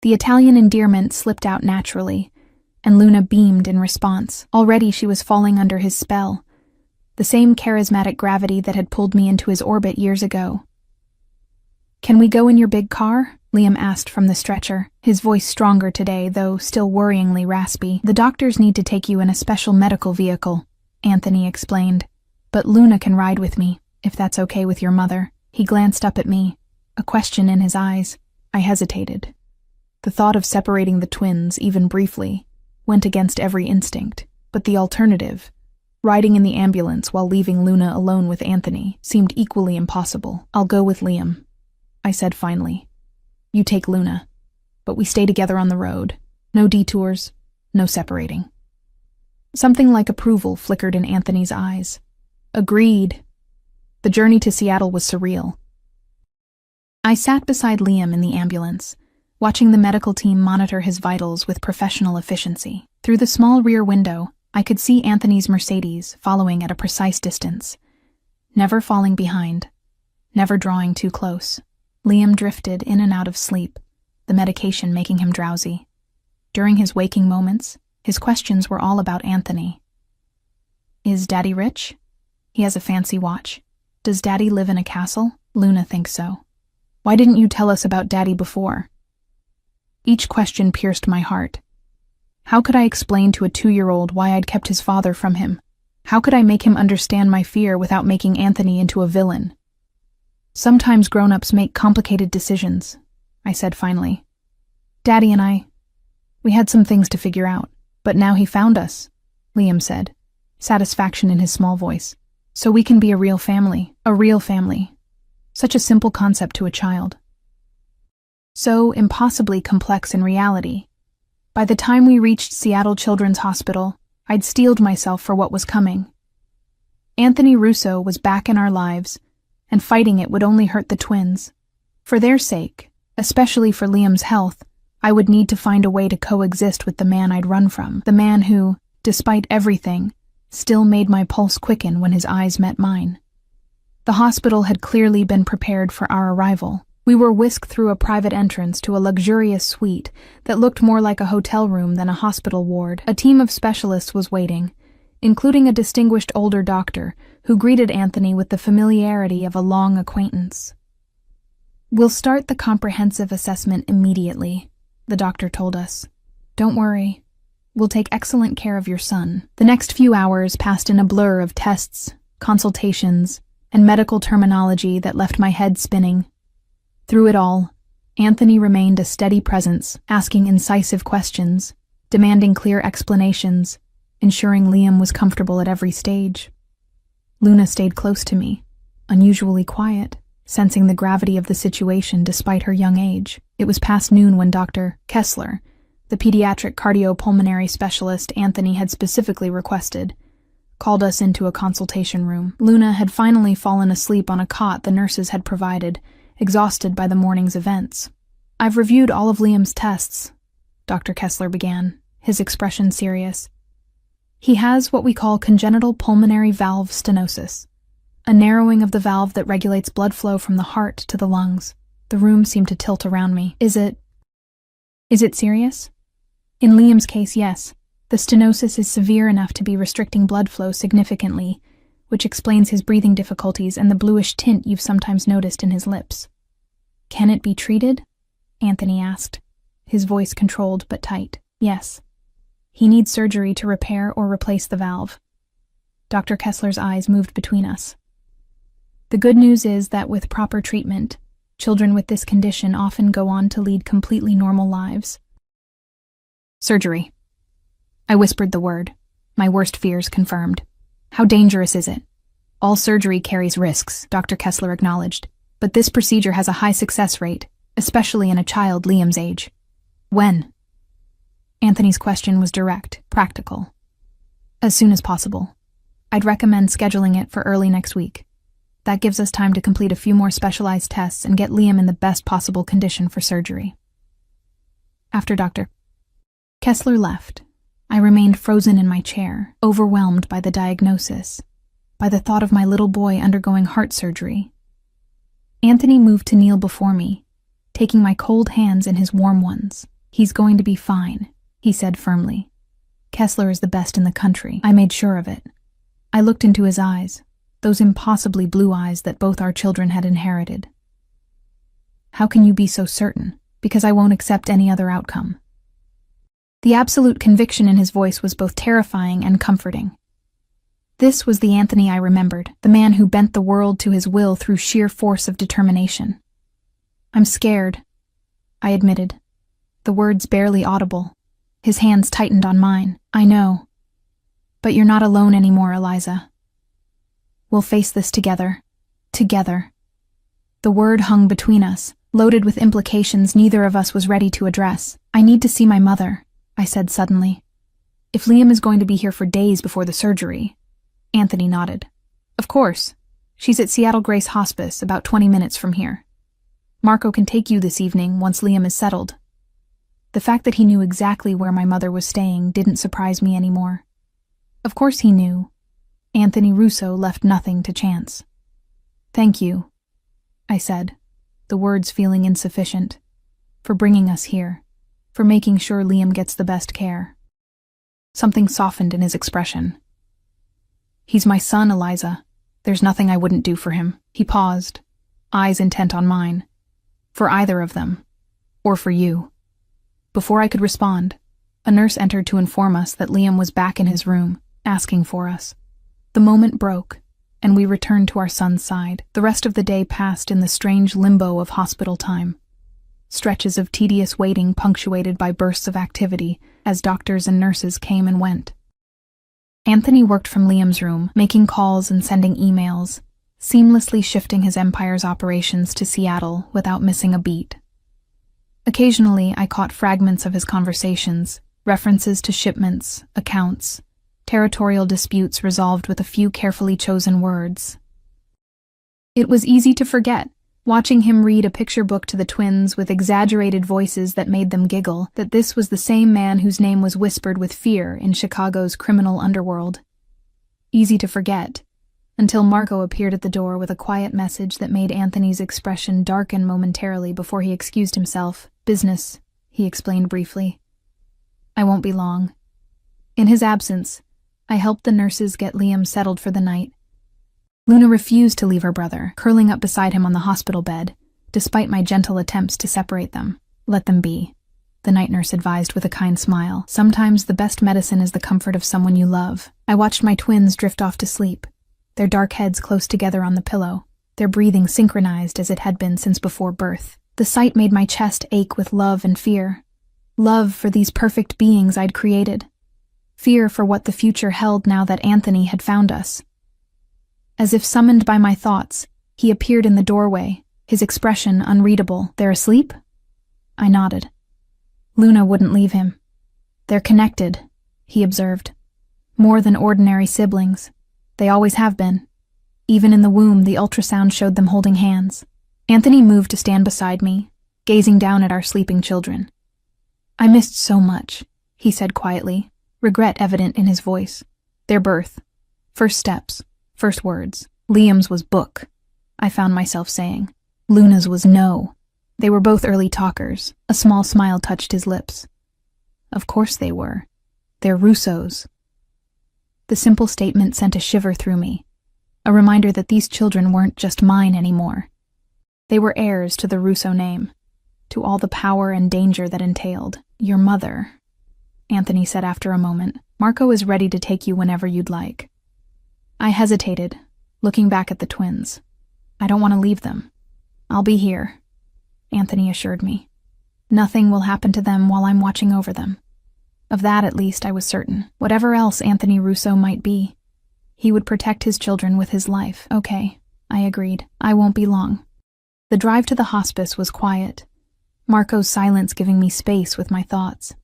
The Italian endearment slipped out naturally, and Luna beamed in response. Already she was falling under his spell, the same charismatic gravity that had pulled me into his orbit years ago. "Can we go in your big car?" Liam asked from the stretcher, his voice stronger today, though still worryingly raspy. "The doctors need to take you in a special medical vehicle," Anthony explained. "But Luna can ride with me, if that's okay with your mother." He glanced up at me, a question in his eyes. I hesitated. The thought of separating the twins, even briefly, went against every instinct, but the alternative, riding in the ambulance while leaving Luna alone with Anthony, seemed equally impossible. "I'll go with Liam," I said finally. "You take Luna, but we stay together on the road. No detours, no separating." Something like approval flickered in Anthony's eyes. "Agreed." The journey to Seattle was surreal. I sat beside Liam in the ambulance, watching the medical team monitor his vitals with professional efficiency. Through the small rear window, I could see Anthony's Mercedes following at a precise distance, never falling behind, never drawing too close. Liam drifted in and out of sleep, the medication making him drowsy. During his waking moments, his questions were all about Anthony. "Is Daddy rich? He has a fancy watch. Does Daddy live in a castle? Luna thinks so. Why didn't you tell us about Daddy before?" Each question pierced my heart. How could I explain to a 2-year-old why I'd kept his father from him? How could I make him understand my fear without making Anthony into a villain? "Sometimes grown-ups make complicated decisions," I said finally. "Daddy and we had some things to figure out, but now he found us," Liam said, satisfaction in his small voice. "So we can be a real family, a real family." Such a simple concept to a child. So impossibly complex in reality. By the time we reached Seattle Children's Hospital, I'd steeled myself for what was coming. Anthony Russo was back in our lives, and fighting it would only hurt the twins. For their sake, especially for Liam's health, I would need to find a way to coexist with the man I'd run from, the man who, despite everything, still made my pulse quicken when his eyes met mine. The hospital had clearly been prepared for our arrival. We were whisked through a private entrance to a luxurious suite that looked more like a hotel room than a hospital ward. A team of specialists was waiting, including a distinguished older doctor who greeted Anthony with the familiarity of a long acquaintance. "We'll start the comprehensive assessment immediately," the doctor told us. "Don't worry. We'll take excellent care of your son." The next few hours passed in a blur of tests, consultations, and medical terminology that left my head spinning. Through it all, Anthony remained a steady presence, asking incisive questions, demanding clear explanations, ensuring Liam was comfortable at every stage. Luna stayed close to me, unusually quiet, sensing the gravity of the situation despite her young age. It was past noon when Dr. Kessler, the pediatric cardiopulmonary specialist Anthony had specifically requested, called us into a consultation room. Luna had finally fallen asleep on a cot the nurses had provided, exhausted by the morning's events. "I've reviewed all of Liam's tests," Dr. Kessler began, his expression serious. "He has what we call congenital pulmonary valve stenosis, a narrowing of the valve that regulates blood flow from the heart to the lungs." The room seemed to tilt around me. Is it serious?" "In Liam's case, yes. The stenosis is severe enough to be restricting blood flow significantly, which explains his breathing difficulties and the bluish tint you've sometimes noticed in his lips." "Can it be treated?" Anthony asked, his voice controlled but tight. "Yes. He needs surgery to repair or replace the valve." Dr. Kessler's eyes moved between us. "The good news is that with proper treatment, children with this condition often go on to lead completely normal lives." "Surgery." I whispered the word, my worst fears confirmed. "How dangerous is it?" "All surgery carries risks," Dr. Kessler acknowledged, "but this procedure has a high success rate, especially in a child Liam's age." "When?" Anthony's question was direct, practical. "As soon as possible. I'd recommend scheduling it for early next week. That gives us time to complete a few more specialized tests and get Liam in the best possible condition for surgery." After Dr. Kessler left, I remained frozen in my chair, overwhelmed by the diagnosis, by the thought of my little boy undergoing heart surgery. Anthony moved to kneel before me, taking my cold hands in his warm ones. "He's going to be fine," he said firmly. "Kessler is the best in the country. I made sure of it." I looked into his eyes, those impossibly blue eyes that both our children had inherited. "How can you be so certain?" "Because I won't accept any other outcome." The absolute conviction in his voice was both terrifying and comforting. This was the Anthony I remembered, the man who bent the world to his will through sheer force of determination. "I'm scared," I admitted, the words barely audible. His hands tightened on mine. "I know. But you're not alone anymore, Eliza. We'll face this together. Together." The word hung between us, loaded with implications neither of us was ready to address. "I need to see my mother," I said suddenly. "If Liam is going to be here for days before the surgery." Anthony nodded. "Of course. She's at Seattle Grace Hospice, about 20 minutes from here. Marco can take you this evening once Liam is settled." The fact that he knew exactly where my mother was staying didn't surprise me anymore. Of course he knew. Anthony Russo left nothing to chance. "Thank you," I said, the words feeling insufficient, "for bringing us here, for making sure Liam gets the best care." Something softened in his expression. "He's my son, Eliza. There's nothing I wouldn't do for him." He paused, eyes intent on mine. "For either of them. Or for you." Before I could respond, a nurse entered to inform us that Liam was back in his room, asking for us. The moment broke, and we returned to our son's side. The rest of the day passed in the strange limbo of hospital time. Stretches of tedious waiting punctuated by bursts of activity as doctors and nurses came and went. Anthony worked from Liam's room, making calls and sending emails, seamlessly shifting his empire's operations to Seattle without missing a beat. Occasionally, I caught fragments of his conversations, references to shipments, accounts, territorial disputes resolved with a few carefully chosen words. It was easy to forget, watching him read a picture book to the twins with exaggerated voices that made them giggle, that this was the same man whose name was whispered with fear in Chicago's criminal underworld. Easy to forget, until Marco appeared at the door with a quiet message that made Anthony's expression darken momentarily before he excused himself. "Business," he explained briefly. "I won't be long." In his absence, I helped the nurses get Liam settled for the night. Luna refused to leave her brother, curling up beside him on the hospital bed, despite my gentle attempts to separate them. "Let them be," the night nurse advised with a kind smile. "Sometimes the best medicine is the comfort of someone you love." I watched my twins drift off to sleep, their dark heads close together on the pillow, their breathing synchronized as it had been since before birth. The sight made my chest ache with love and fear. Love for these perfect beings I'd created. Fear for what the future held now that Anthony had found us. As if summoned by my thoughts, he appeared in the doorway, his expression unreadable. "They're asleep?" I nodded. Luna wouldn't leave him. "They're connected," he observed. "More than ordinary siblings. They always have been. Even in the womb, the ultrasound showed them holding hands." Anthony moved to stand beside me, gazing down at our sleeping children. "I missed so much," he said quietly, regret evident in his voice. "Their birth. First steps. First words. Liam's was book," I found myself saying. Luna's was no. They were both early talkers. A small smile touched his lips. Of course they were. They're Russo's. The simple statement sent a shiver through me, a reminder that these children weren't just mine anymore. They were heirs to the Russo name, to all the power and danger that entailed. "Your mother," Anthony said after a moment. "Marco is ready to take you whenever you'd like." I hesitated, looking back at the twins. "I don't want to leave them." "I'll be here," Anthony assured me. "Nothing will happen to them while I'm watching over them." Of that, at least, I was certain. Whatever else Anthony Russo might be, he would protect his children with his life. "Okay," I agreed. "I won't be long." The drive to the hospice was quiet, Marco's silence giving me space with my thoughts.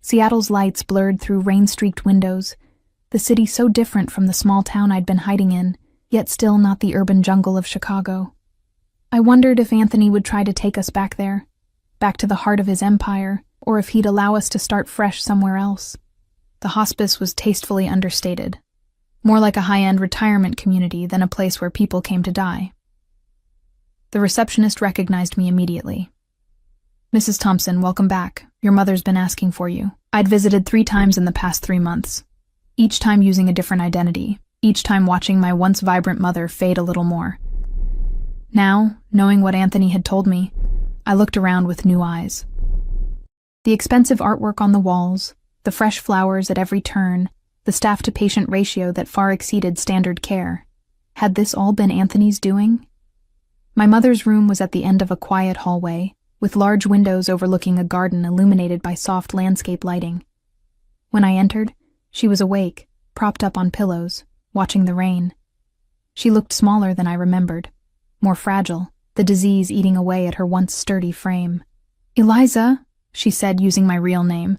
Seattle's lights blurred through rain-streaked windows, the city so different from the small town I'd been hiding in, yet still not the urban jungle of Chicago. I wondered if Anthony would try to take us back there, back to the heart of his empire, or if he'd allow us to start fresh somewhere else. The hospice was tastefully understated, more like a high-end retirement community than a place where people came to die. The receptionist recognized me immediately. "Mrs. Thompson, welcome back. Your mother's been asking for you." I'd visited 3 times in the past 3 months, each time using a different identity, each time watching my once vibrant mother fade a little more. Now, knowing what Anthony had told me, I looked around with new eyes. The expensive artwork on the walls, the fresh flowers at every turn, the staff-to-patient ratio that far exceeded standard care. Had this all been Anthony's doing? My mother's room was at the end of a quiet hallway, with large windows overlooking a garden illuminated by soft landscape lighting. When I entered, she was awake, propped up on pillows, watching the rain. She looked smaller than I remembered, more fragile, the disease eating away at her once sturdy frame. "Eliza," she said, using my real name,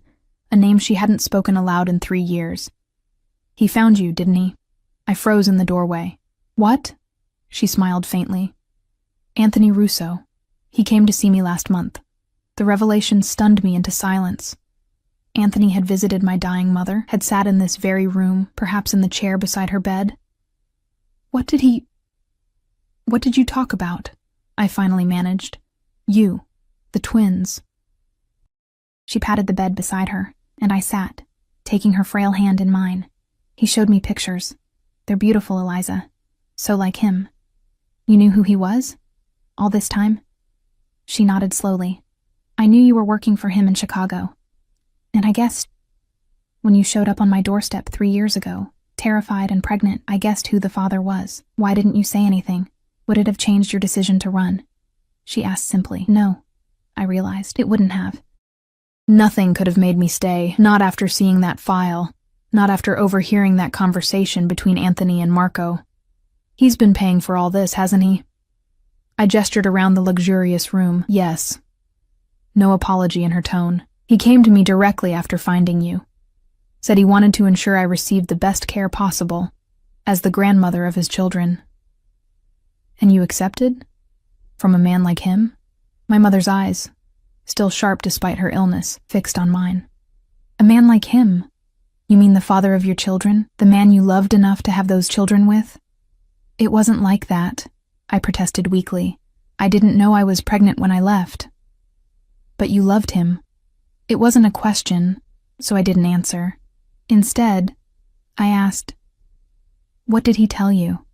a name she hadn't spoken aloud in 3 years. "He found you, didn't he?" I froze in the doorway. "What?" She smiled faintly. "Anthony Russo. He came to see me last month." The revelation stunned me into silence. Anthony had visited my dying mother, had sat in this very room, perhaps in the chair beside her bed. What did you talk about?" I finally managed. "You. The twins." She patted the bed beside her, and I sat, taking her frail hand in mine. "He showed me pictures. They're beautiful, Eliza. So like him. You knew who he was? All this time?" She nodded slowly. "I knew you were working for him in Chicago. And I guessed, when you showed up on my doorstep 3 years ago, terrified and pregnant, I guessed who the father was. Why didn't you say anything? Would it have changed your decision to run?" She asked simply. "No," I realized. "It wouldn't have. Nothing could have made me stay, not after seeing that file, not after overhearing that conversation between Anthony and Marco. He's been paying for all this, hasn't he?" I gestured around the luxurious room. "Yes." No apology in her tone. "He came to me directly after finding you. Said he wanted to ensure I received the best care possible, as the grandmother of his children." "And you accepted? From a man like him?" My mother's eyes, still sharp despite her illness, fixed on mine. "A man like him? You mean the father of your children? The man you loved enough to have those children with?" "It wasn't like that," I protested weakly. "I didn't know I was pregnant when I left." "But you loved him." It wasn't a question, so I didn't answer. Instead, I asked, "What did he tell you?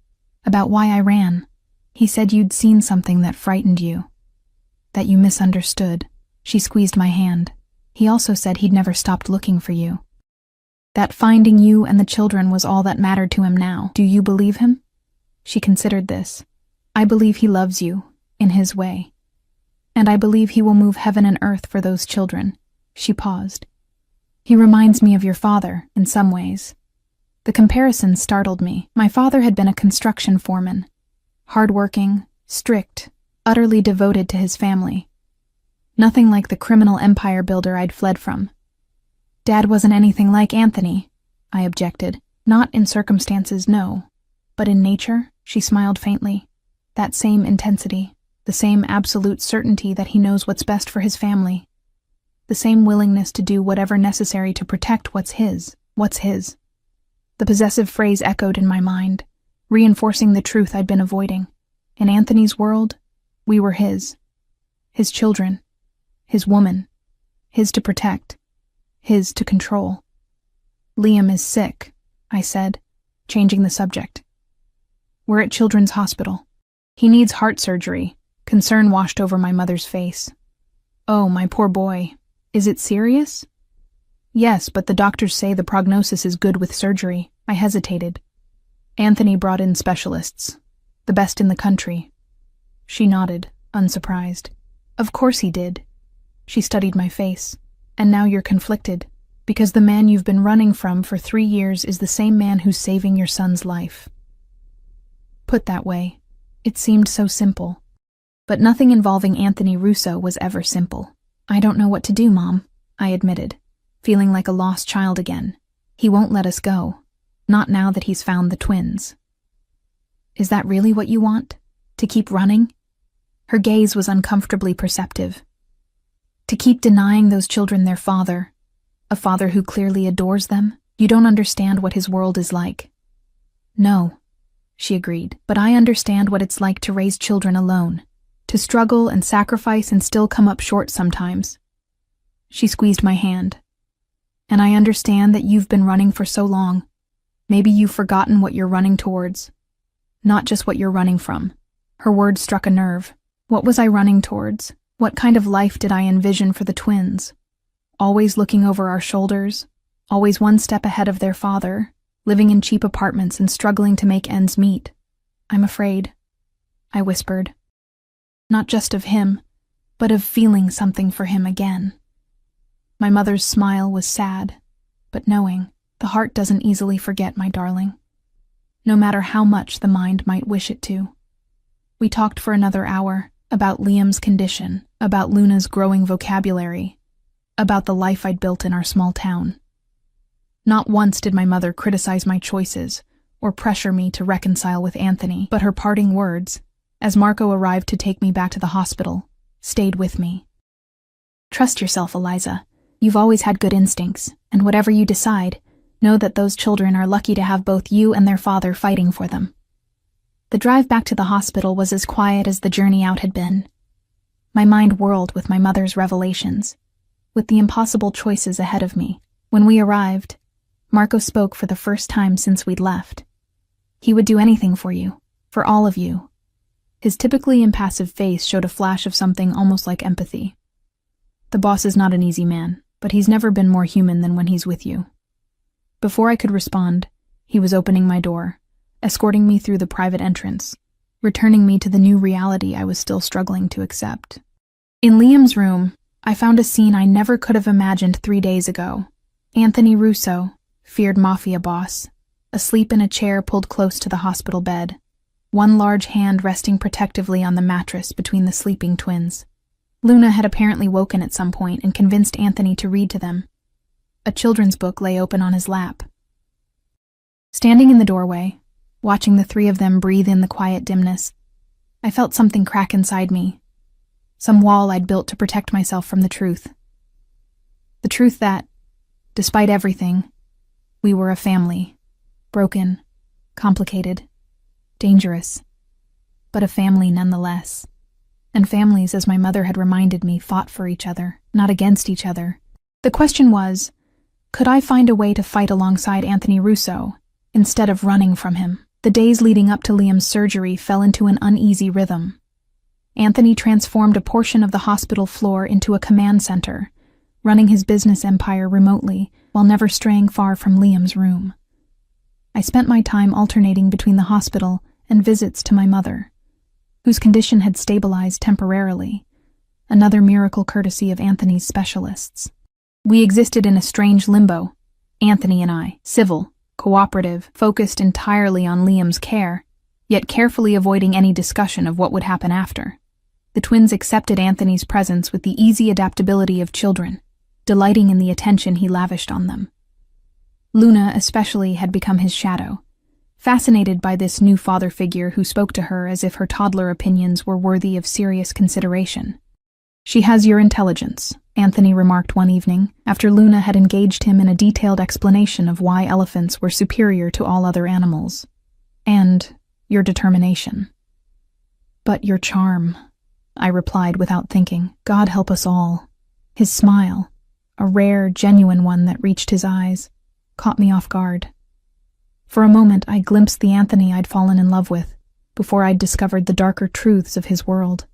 About why I ran?" "He said you'd seen something that frightened you. That you misunderstood." She squeezed my hand. "He also said he'd never stopped looking for you. That finding you and the children was all that mattered to him now. Do you believe him?" She considered this. "I believe he loves you, in his way. And I believe he will move heaven and earth for those children. She paused. He reminds me of your father, in some ways. The comparison startled me. My father had been a construction foreman. Hard-working, strict, utterly devoted to his family. Nothing like the criminal empire builder I'd fled from. Dad wasn't anything like Anthony, I objected. Not in circumstances, no. But in nature, she smiled faintly. That same intensity, the same absolute certainty that he knows what's best for his family. The same willingness to do whatever necessary to protect what's his. The possessive phrase echoed in my mind, reinforcing the truth I'd been avoiding. In Anthony's world, we were his. His children. His woman. His to protect. His to control. Liam is sick, I said, changing the subject. We're at Children's Hospital. He needs heart surgery. Concern washed over my mother's face. Oh, my poor boy. Is it serious? Yes, but the doctors say the prognosis is good with surgery. I hesitated. Anthony brought in specialists. The best in the country. She nodded, unsurprised. Of course he did. She studied my face. And now you're conflicted, because the man you've been running from for 3 years is the same man who's saving your son's life. Put that way, it seemed so simple. But nothing involving Anthony Russo was ever simple. I don't know what to do, Mom, I admitted, feeling like a lost child again. He won't let us go. Not now that he's found the twins. Is that really what you want? To keep running? Her gaze was uncomfortably perceptive. To keep denying those children their father, a father who clearly adores them? You don't understand what his world is like. No, she agreed, but I understand what it's like to raise children alone, to struggle and sacrifice and still come up short sometimes. She squeezed my hand. And I understand that you've been running for so long. Maybe you've forgotten what you're running towards. Not just what you're running from. Her words struck a nerve. What was I running towards? What kind of life did I envision for the twins? Always looking over our shoulders, always one step ahead of their father, living in cheap apartments and struggling to make ends meet. I'm afraid, I whispered. Not just of him, but of feeling something for him again. My mother's smile was sad, but knowing. The heart doesn't easily forget, my darling. No matter how much the mind might wish it to. We talked for another hour, about Liam's condition, about Luna's growing vocabulary, about the life I'd built in our small town. Not once did my mother criticize my choices or pressure me to reconcile with Anthony, but her parting words, as Marco arrived to take me back to the hospital, stayed with me. Trust yourself, Eliza. You've always had good instincts, and whatever you decide, know that those children are lucky to have both you and their father fighting for them. The drive back to the hospital was as quiet as the journey out had been. My mind whirled with my mother's revelations, with the impossible choices ahead of me. When we arrived, Marco spoke for the first time since we'd left. He would do anything for you, for all of you. His typically impassive face showed a flash of something almost like empathy. The boss is not an easy man, but he's never been more human than when he's with you. Before I could respond, he was opening my door, escorting me through the private entrance, returning me to the new reality I was still struggling to accept. In Liam's room, I found a scene I never could have imagined 3 days ago. Anthony Russo, feared Mafia boss, asleep in a chair pulled close to the hospital bed, one large hand resting protectively on the mattress between the sleeping twins. Luna had apparently woken at some point and convinced Anthony to read to them. A children's book lay open on his lap. Standing in the doorway, watching the 3 of them breathe in the quiet dimness, I felt something crack inside me, some wall I'd built to protect myself from the truth. The truth that, despite everything, we were a family, broken, complicated, dangerous, but a family nonetheless. And families, as my mother had reminded me, fought for each other, not against each other. The question was, could I find a way to fight alongside Anthony Russo, instead of running from him? The days leading up to Liam's surgery fell into an uneasy rhythm. Anthony transformed a portion of the hospital floor into a command center, running his business empire remotely while never straying far from Liam's room. I spent my time alternating between the hospital and visits to my mother, whose condition had stabilized temporarily, another miracle courtesy of Anthony's specialists. We existed in a strange limbo, Anthony and I, civil, cooperative, focused entirely on Liam's care, yet carefully avoiding any discussion of what would happen after. The twins accepted Anthony's presence with the easy adaptability of children, delighting in the attention he lavished on them. Luna, especially, had become his shadow, fascinated by this new father figure who spoke to her as if her toddler opinions were worthy of serious consideration. "She has your intelligence," Anthony remarked one evening, after Luna had engaged him in a detailed explanation of why elephants were superior to all other animals. "And your determination." "But your charm," I replied without thinking. "God help us all." His smile, a rare, genuine one that reached his eyes, caught me off guard. For a moment, I glimpsed the Anthony I'd fallen in love with, before I'd discovered the darker truths of his world.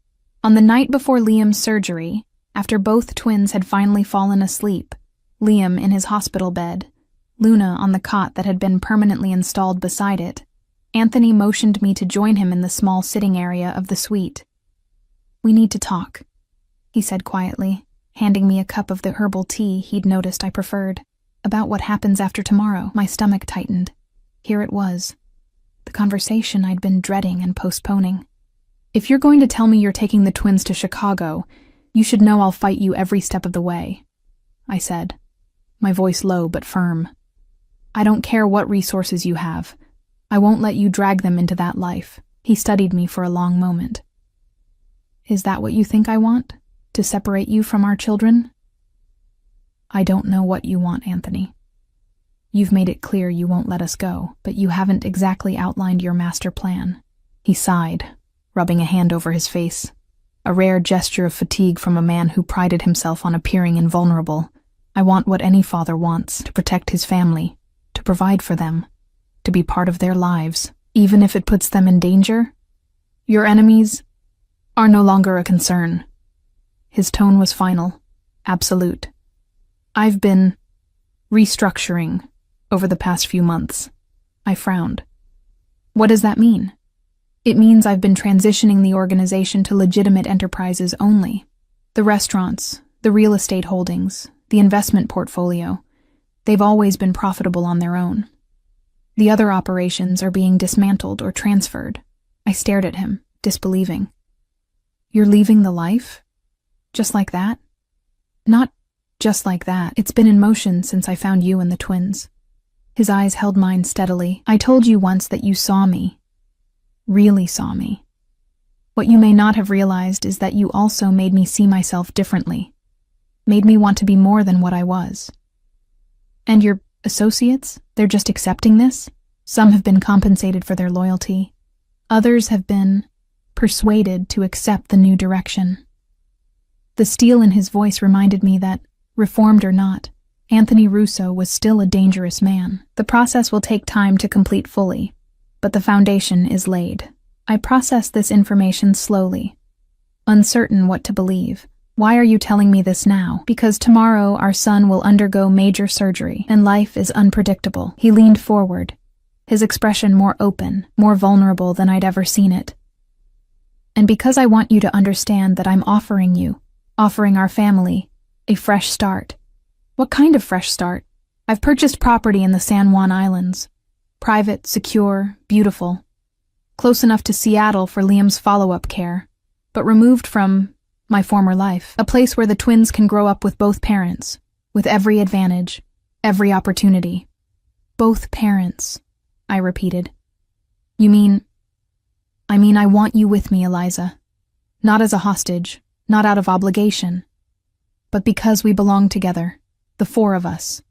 On the night before Liam's surgery, after both twins had finally fallen asleep, Liam in his hospital bed, Luna on the cot that had been permanently installed beside it, Anthony motioned me to join him in the small sitting area of the suite. "We need to talk," he said quietly, handing me a cup of the herbal tea he'd noticed I preferred. "About what happens after tomorrow." My stomach tightened. Here it was, the conversation I'd been dreading and postponing. "If you're going to tell me you're taking the twins to Chicago, you should know I'll fight you every step of the way," I said, my voice low but firm. "I don't care what resources you have. I won't let you drag them into that life." He studied me for a long moment. "Is that what you think I want? To separate you from our children?" "I don't know what you want, Anthony. You've made it clear you won't let us go, but you haven't exactly outlined your master plan." He sighed, rubbing a hand over his face, a rare gesture of fatigue from a man who prided himself on appearing invulnerable. "I want what any father wants, to protect his family, to provide for them, to be part of their lives, even if it puts them in danger. Your enemies are no longer a concern." His tone was final, absolute. "I've been restructuring over the past few months." I frowned. "What does that mean?" "It means I've been transitioning the organization to legitimate enterprises only. The restaurants, the real estate holdings, the investment portfolio, they've always been profitable on their own. The other operations are being dismantled or transferred." I stared at him, disbelieving. "You're leaving the life? Just like that?" "Not just like that. It's been in motion since I found you and the twins." His eyes held mine steadily. "I told you once that you saw me. Really saw me. What you may not have realized is that you also made me see myself differently. Made me want to be more than what I was. And your associates, they're just accepting this? Some have been compensated for their loyalty. Others have been persuaded to accept the new direction." The steel in his voice reminded me that, reformed or not, Anthony Russo was still a dangerous man. "The process will take time to complete fully, but the foundation is laid." I processed this information slowly, uncertain what to believe. "Why are you telling me this now?" "Because tomorrow our son will undergo major surgery, and life is unpredictable." He leaned forward, his expression more open, more vulnerable than I'd ever seen it. "And because I want you to understand that I'm offering our family, a fresh start." "What kind of fresh start?" "I've purchased property in the San Juan Islands. Private, secure, beautiful. Close enough to Seattle for Liam's follow-up care, but removed from my former life. A place where the twins can grow up with both parents, with every advantage, every opportunity." "Both parents," I repeated. I mean I want you with me, Eliza. Not as a hostage, not out of obligation, but because we belong together, the four of us."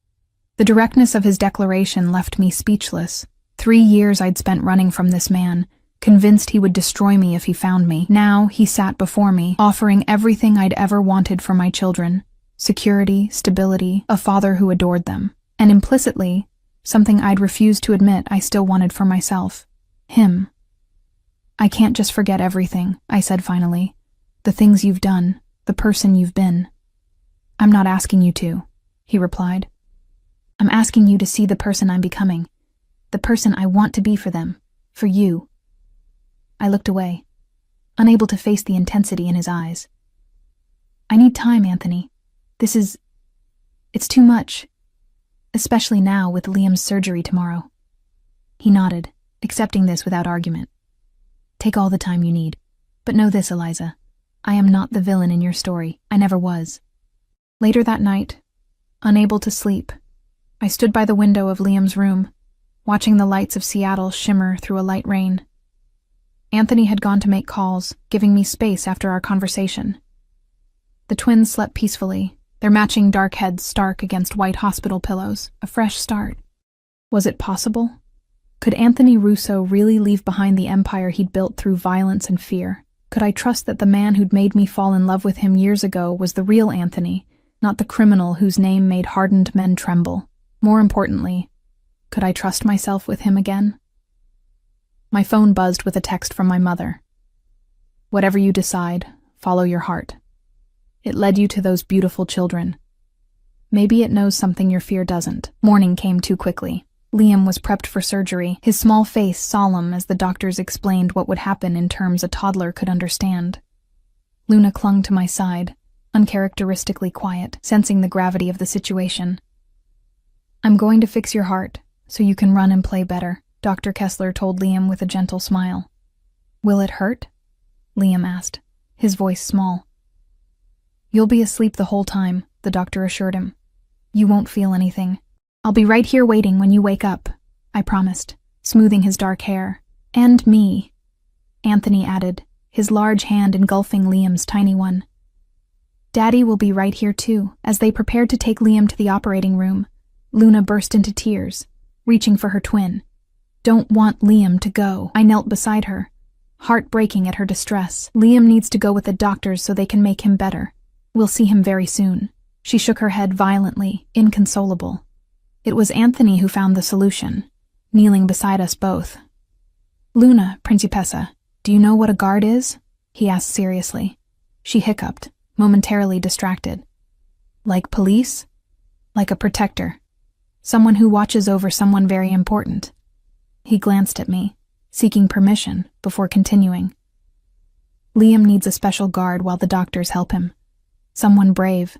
The directness of his declaration left me speechless. 3 years I'd spent running from this man, convinced he would destroy me if he found me. Now he sat before me, offering everything I'd ever wanted for my children: security, stability, a father who adored them, and implicitly, something I'd refused to admit I still wanted for myself: him. "I can't just forget everything," I said finally. "The things you've done, the person you've been." "I'm not asking you to," he replied. "I'm asking you to see the person I'm becoming, the person I want to be for them, for you." I looked away, unable to face the intensity in his eyes. I need time, Anthony. It's too much. Especially now with Liam's surgery tomorrow. He nodded, accepting this without argument. Take all the time you need. But know this, Eliza. I am not the villain in your story. I never was. Later that night, unable to sleep, I stood by the window of Liam's room, watching the lights of Seattle shimmer through a light rain. Anthony had gone to make calls, giving me space after our conversation. The twins slept peacefully, their matching dark heads stark against white hospital pillows, a fresh start. Was it possible? Could Anthony Russo really leave behind the empire he'd built through violence and fear? Could I trust that the man who'd made me fall in love with him years ago was the real Anthony, not the criminal whose name made hardened men tremble? More importantly, could I trust myself with him again? My phone buzzed with a text from my mother. Whatever you decide, follow your heart. It led you to those beautiful children. Maybe it knows something your fear doesn't. Morning came too quickly. Liam was prepped for surgery, his small face solemn as the doctors explained what would happen in terms a toddler could understand. Luna clung to my side, uncharacteristically quiet, sensing the gravity of the situation. I'm going to fix your heart, so you can run and play better, Dr. Kessler told Liam with a gentle smile. Will it hurt? Liam asked, his voice small. You'll be asleep the whole time, the doctor assured him. You won't feel anything. I'll be right here waiting when you wake up, I promised, smoothing his dark hair. And me, Anthony added, his large hand engulfing Liam's tiny one. Daddy will be right here too. As they prepared to take Liam to the operating room, Luna burst into tears, reaching for her twin. Don't want Liam to go. I knelt beside her, heartbreaking at her distress. Liam needs to go with the doctors so they can make him better. We'll see him very soon. She shook her head violently, inconsolable. It was Anthony who found the solution, kneeling beside us both. Luna, Principessa, do you know what a guard is? He asked seriously. She hiccuped, momentarily distracted. Like police? Like a protector. Someone who watches over someone very important. He glanced at me, seeking permission, before continuing. Liam needs a special guard while the doctors help him. Someone brave.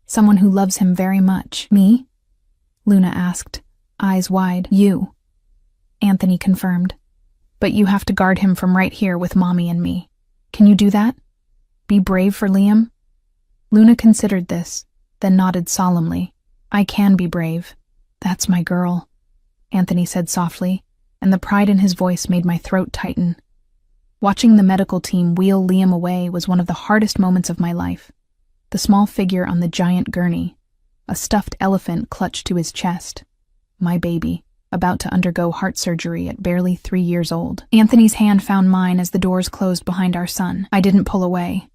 Someone who loves him very much. Me? Luna asked, eyes wide. You. Anthony confirmed. But you have to guard him from right here with Mommy and me. Can you do that? Be brave for Liam? Luna considered this, then nodded solemnly. I can be brave. That's my girl, Anthony said softly, and the pride in his voice made my throat tighten. Watching the medical team wheel Liam away was one of the hardest moments of my life. The small figure on the giant gurney, a stuffed elephant clutched to his chest. My baby, about to undergo heart surgery at barely 3 years old. Anthony's hand found mine as the doors closed behind our son. I didn't pull away.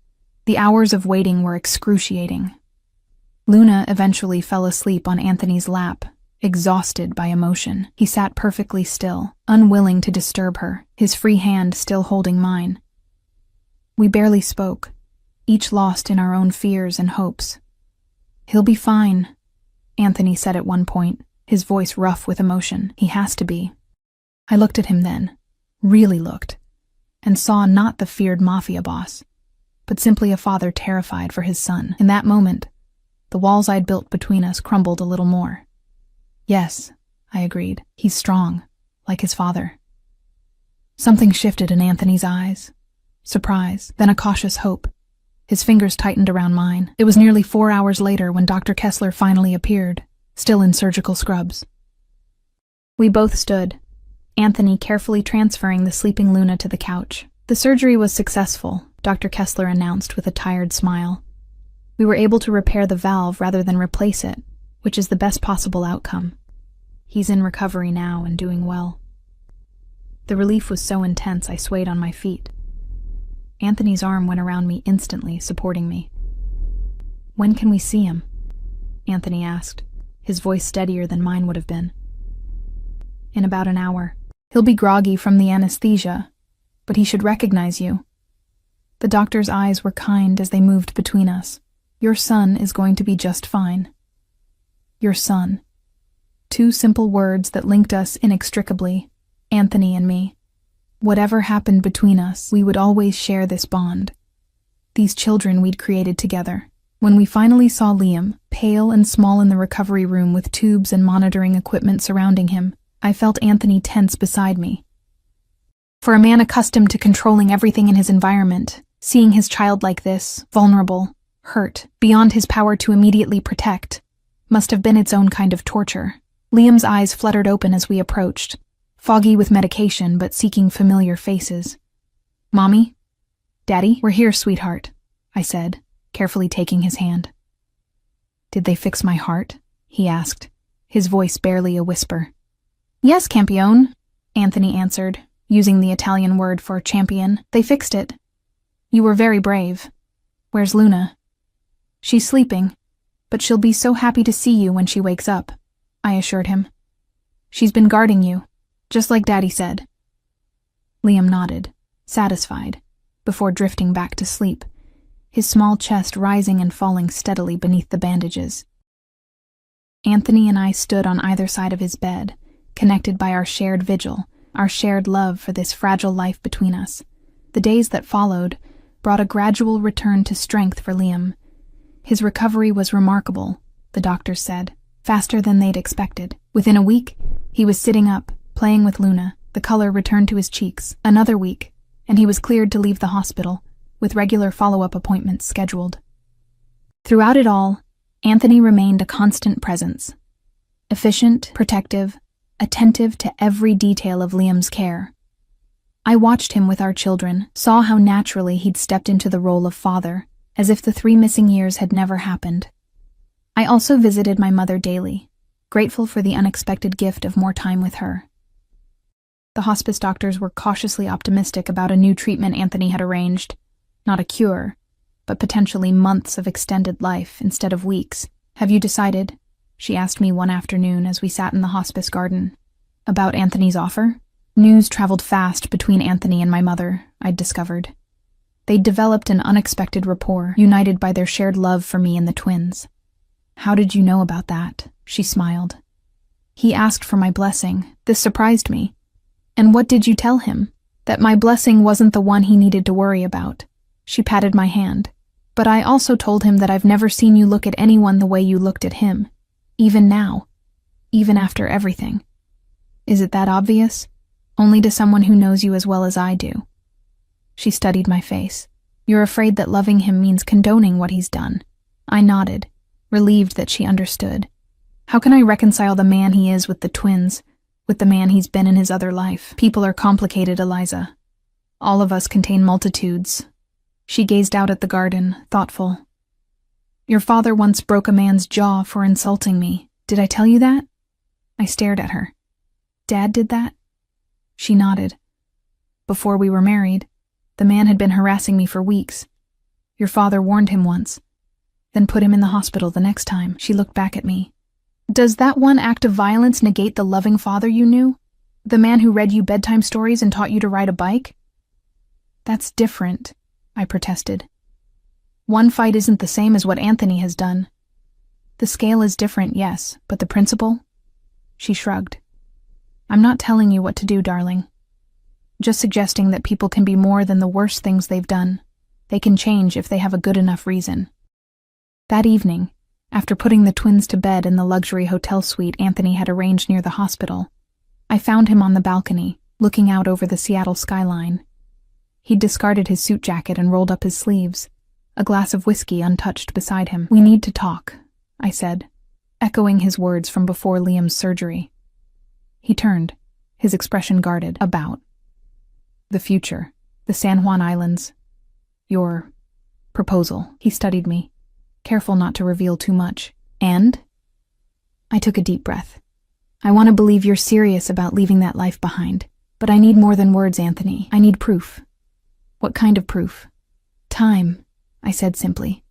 The hours of waiting were excruciating. Luna eventually fell asleep on Anthony's lap, exhausted by emotion. He sat perfectly still, unwilling to disturb her, his free hand still holding mine. We barely spoke, each lost in our own fears and hopes. He'll be fine, Anthony said at one point, his voice rough with emotion. He has to be. I looked at him then, really looked, and saw not the feared Mafia boss, but simply a father terrified for his son. In that moment, the walls I'd built between us crumbled a little more. Yes, I agreed. He's strong, like his father. Something shifted in Anthony's eyes. Surprise, then a cautious hope. His fingers tightened around mine. It was nearly 4 hours later when Dr. Kessler finally appeared, still in surgical scrubs. We both stood, Anthony carefully transferring the sleeping Luna to the couch. The surgery was successful, Dr. Kessler announced with a tired smile. We were able to repair the valve rather than replace it, which is the best possible outcome. He's in recovery now and doing well. The relief was so intense I swayed on my feet. Anthony's arm went around me instantly, supporting me. When can we see him? Anthony asked, his voice steadier than mine would have been. In about an hour. He'll be groggy from the anesthesia, but he should recognize you. The doctor's eyes were kind as they moved between us. Your son is going to be just fine. Your son. 2 simple words that linked us inextricably, Anthony and me. Whatever happened between us, we would always share this bond. These children we'd created together. When we finally saw Liam, pale and small in the recovery room with tubes and monitoring equipment surrounding him, I felt Anthony tense beside me. For a man accustomed to controlling everything in his environment, seeing his child like this, vulnerable, hurt, beyond his power to immediately protect, must have been its own kind of torture. Liam's eyes fluttered open as we approached, foggy with medication but seeking familiar faces. "Mommy? Daddy? We're here, sweetheart," I said, carefully taking his hand. "Did they fix my heart?" he asked, his voice barely a whisper. "Yes, Campione," Anthony answered, using the Italian word for champion. "They fixed it. You were very brave. Where's Luna?" "She's sleeping, but she'll be so happy to see you when she wakes up," I assured him. "She's been guarding you, just like Daddy said." Liam nodded, satisfied, before drifting back to sleep, his small chest rising and falling steadily beneath the bandages. Anthony and I stood on either side of his bed, connected by our shared vigil, our shared love for this fragile life between us. The days that followed brought a gradual return to strength for Liam. His recovery was remarkable, the doctors said, faster than they'd expected. Within a week, he was sitting up, playing with Luna, the color returned to his cheeks. Another week, and he was cleared to leave the hospital, with regular follow-up appointments scheduled. Throughout it all, Anthony remained a constant presence. Efficient, protective, attentive to every detail of Liam's care. I watched him with our children, saw how naturally he'd stepped into the role of father, as if the 3 missing years had never happened. I also visited my mother daily, grateful for the unexpected gift of more time with her. The hospice doctors were cautiously optimistic about a new treatment Anthony had arranged. Not a cure, but potentially months of extended life instead of weeks. "Have you decided?" she asked me one afternoon as we sat in the hospice garden. "About Anthony's offer?" News traveled fast between Anthony and my mother, I'd discovered. They'd developed an unexpected rapport, united by their shared love for me and the twins. "How did you know about that?" she smiled. "He asked for my blessing. This surprised me. And what did you tell him? That my blessing wasn't the one he needed to worry about." She patted my hand. "But I also told him that I've never seen you look at anyone the way you looked at him. Even now. Even after everything. Is it that obvious? Only to someone who knows you as well as I do." She studied my face. "You're afraid that loving him means condoning what he's done." I nodded, relieved that she understood. How can I reconcile the man he is with the twins, with the man he's been in his other life? People are complicated, Eliza. All of us contain multitudes. She gazed out at the garden, thoughtful. "Your father once broke a man's jaw for insulting me. Did I tell you that?" I stared at her. "Dad did that?" She nodded. "Before we were married, the man had been harassing me for weeks. Your father warned him once, then put him in the hospital the next time." She looked back at me. "Does that one act of violence negate the loving father you knew? The man who read you bedtime stories and taught you to ride a bike?" "That's different," I protested. "One fight isn't the same as what Anthony has done." "The scale is different, yes, but the principle?" She shrugged. "I'm not telling you what to do, darling. Just suggesting that people can be more than the worst things they've done. They can change if they have a good enough reason." That evening, after putting the twins to bed in the luxury hotel suite Anthony had arranged near the hospital, I found him on the balcony, looking out over the Seattle skyline. He'd discarded his suit jacket and rolled up his sleeves, a glass of whiskey untouched beside him. "We need to talk," I said, echoing his words from before Liam's surgery. He turned, his expression guarded. "About the future, the San Juan Islands, your proposal." He studied me, careful not to reveal too much. "And?" I took a deep breath. "I want to believe you're serious about leaving that life behind, but I need more than words, Anthony. I need proof." "What kind of proof?" "Time," I said simply.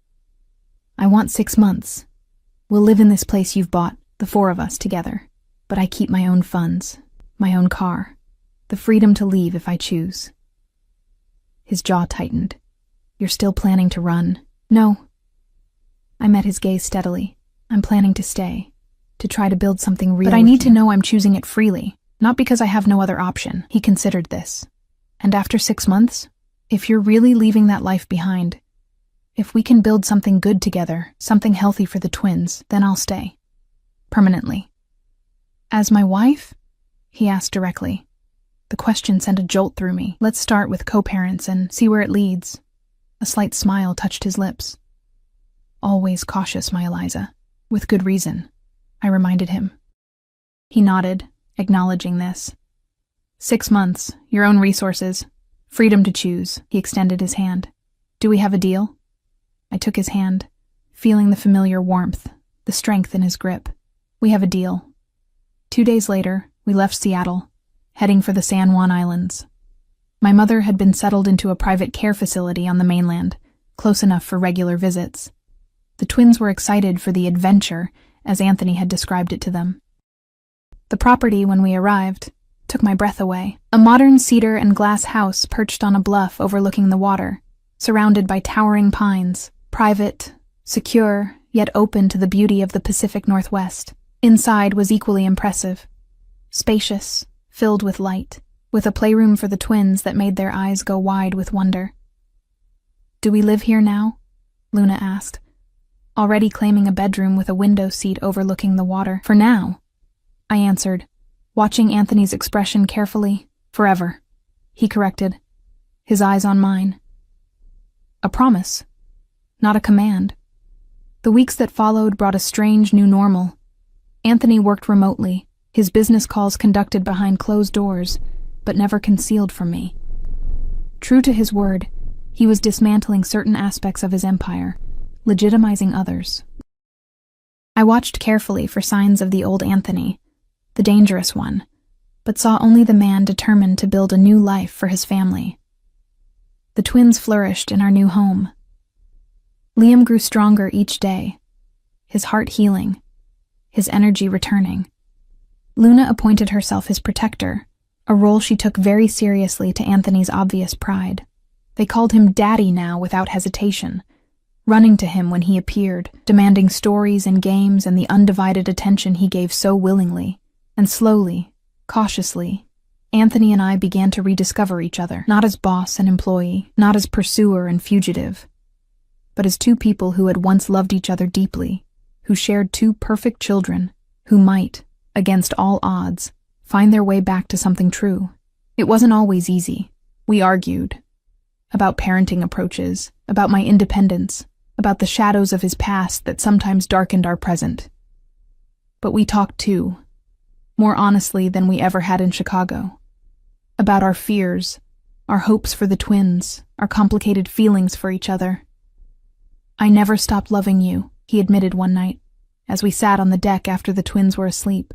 "I want 6 months. We'll live in this place you've bought, the 4 of us together, but I keep my own funds, my own car, the freedom to leave if I choose." His jaw tightened. "You're still planning to run?" "No." I met his gaze steadily. "I'm planning to stay, to try to build something real. But I need to know I'm choosing it freely, not because I have no other option." He considered this. "And after 6 months, if you're really leaving that life behind, If we can build something good together, something healthy for the twins, then I'll stay. Permanently. As my wife? He asked directly. The question sent a jolt through me. Let's start with co-parents and see where it leads. A slight smile touched his lips. Always cautious, my Eliza. With good reason, I reminded him. He nodded, acknowledging this. 6 months, your own resources, freedom to choose. He extended his hand. Do we have a deal? I took his hand, feeling the familiar warmth, the strength in his grip. We have a deal. 2 days later, we left Seattle, heading for the San Juan Islands. My mother had been settled into a private care facility on the mainland, close enough for regular visits. The twins were excited for the adventure, as Anthony had described it to them. The property, when we arrived, took my breath away. A modern cedar and glass house perched on a bluff overlooking the water, surrounded by towering pines, private, secure, yet open to the beauty of the Pacific Northwest. Inside was equally impressive. Spacious, filled with light, with a playroom for the twins that made their eyes go wide with wonder. Do we live here now? Luna asked, already claiming a bedroom with a window seat overlooking the water. For now, I answered, watching Anthony's expression carefully. Forever, he corrected, his eyes on mine. A promise, not a command. The weeks that followed brought a strange new normal. Anthony worked remotely, his business calls conducted behind closed doors, but never concealed from me. True to his word, he was dismantling certain aspects of his empire, legitimizing others. I watched carefully for signs of the old Anthony, the dangerous one, but saw only the man determined to build a new life for his family. The twins flourished in our new home. Liam grew stronger each day, his heart healing, his energy returning. Luna appointed herself his protector, a role she took very seriously to Anthony's obvious pride. They called him Daddy now without hesitation, running to him when he appeared, demanding stories and games and the undivided attention he gave so willingly. And slowly, cautiously, Anthony and I began to rediscover each other, not as boss and employee, not as pursuer and fugitive, but as two people who had once loved each other deeply, who shared two perfect children, who might, against all odds, find their way back to something true. It wasn't always easy. We argued about parenting approaches, about my independence, about the shadows of his past that sometimes darkened our present. But we talked too, more honestly than we ever had in Chicago, about our fears, our hopes for the twins, our complicated feelings for each other. I never stopped loving you, he admitted one night, as we sat on the deck after the twins were asleep,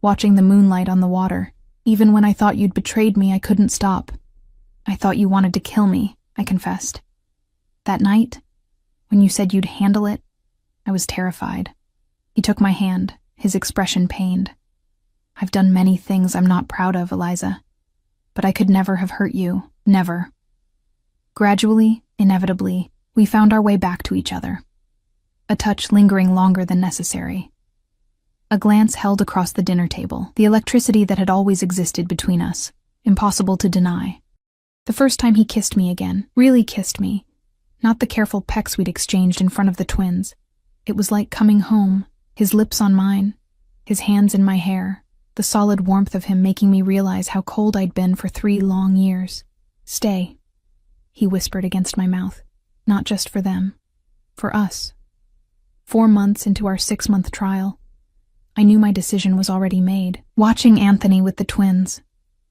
watching the moonlight on the water. Even when I thought you'd betrayed me, I couldn't stop. I thought you wanted to kill me, I confessed. That night, when you said you'd handle it, I was terrified. He took my hand, his expression pained. I've done many things I'm not proud of, Eliza, but I could never have hurt you, never. Gradually, inevitably, we found our way back to each other, a touch lingering longer than necessary. A glance held across the dinner table, the electricity that had always existed between us, impossible to deny. The first time he kissed me again, really kissed me, not the careful pecks we'd exchanged in front of the twins. It was like coming home, his lips on mine, his hands in my hair, the solid warmth of him making me realize how cold I'd been for 3 long years. Stay, he whispered against my mouth, not just for them, for us. 4 months into our 6-month trial, I knew my decision was already made. Watching Anthony with the twins,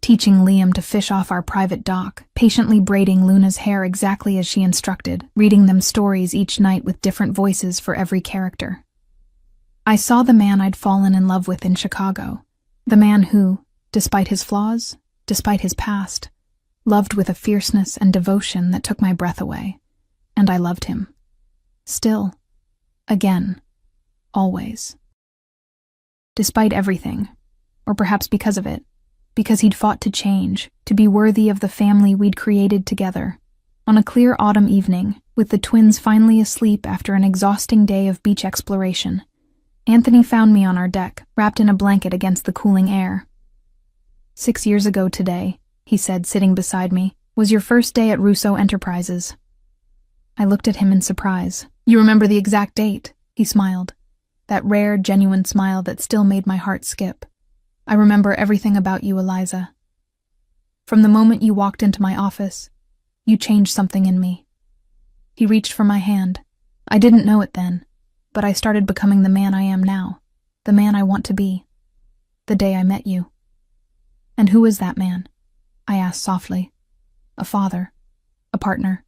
teaching Liam to fish off our private dock, patiently braiding Luna's hair exactly as she instructed, reading them stories each night with different voices for every character. I saw the man I'd fallen in love with in Chicago, the man who, despite his flaws, despite his past, loved with a fierceness and devotion that took my breath away, and I loved him. Still, again, always. Despite everything, or perhaps because of it, because he'd fought to change, to be worthy of the family we'd created together. On a clear autumn evening, with the twins finally asleep after an exhausting day of beach exploration, Anthony found me on our deck, wrapped in a blanket against the cooling air. 6 years ago today, he said, sitting beside me, was your first day at Russo Enterprises. I looked at him in surprise. You remember the exact date? He smiled. That rare, genuine smile that still made my heart skip. I remember everything about you, Eliza. From the moment you walked into my office, you changed something in me. He reached for my hand. I didn't know it then, but I started becoming the man I am now, the man I want to be. The day I met you. And who is that man? I asked softly. A father. A partner.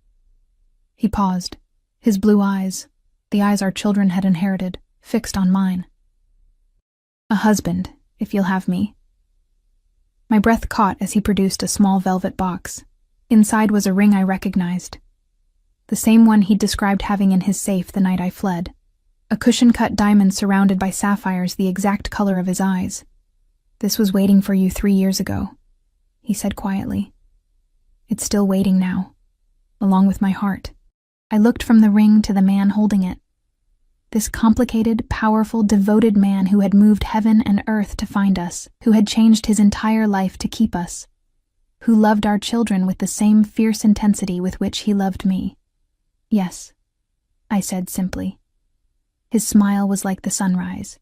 He paused, his blue eyes, the eyes our children had inherited, fixed on mine. A husband, if you'll have me. My breath caught as he produced a small velvet box. Inside was a ring I recognized. The same one he'd described having in his safe the night I fled. A cushion-cut diamond surrounded by sapphires the exact color of his eyes. This was waiting for you 3 years ago, he said quietly. It's still waiting now, along with my heart. I looked from the ring to the man holding it. This complicated, powerful, devoted man who had moved heaven and earth to find us, who had changed his entire life to keep us, who loved our children with the same fierce intensity with which he loved me. Yes, I said simply. His smile was like the sunrise.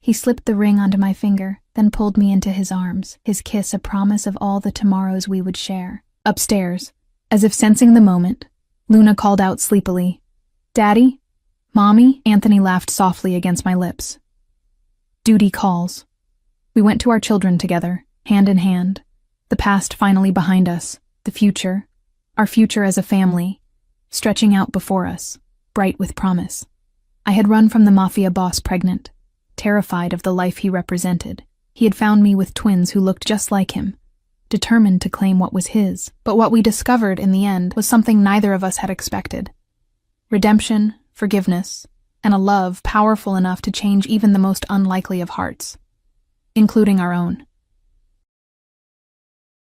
He slipped the ring onto my finger, then pulled me into his arms, his kiss a promise of all the tomorrows we would share. Upstairs, as if sensing the moment, Luna called out sleepily, "Daddy? Mommy?" Anthony laughed softly against my lips. Duty calls. We went to our children together, hand in hand, the past finally behind us, the future, our future as a family, stretching out before us, bright with promise. I had run from the Mafia boss pregnant, terrified of the life he represented. He had found me with twins who looked just like him, determined to claim what was his. But what we discovered in the end was something neither of us had expected. Redemption, forgiveness, and a love powerful enough to change even the most unlikely of hearts, including our own.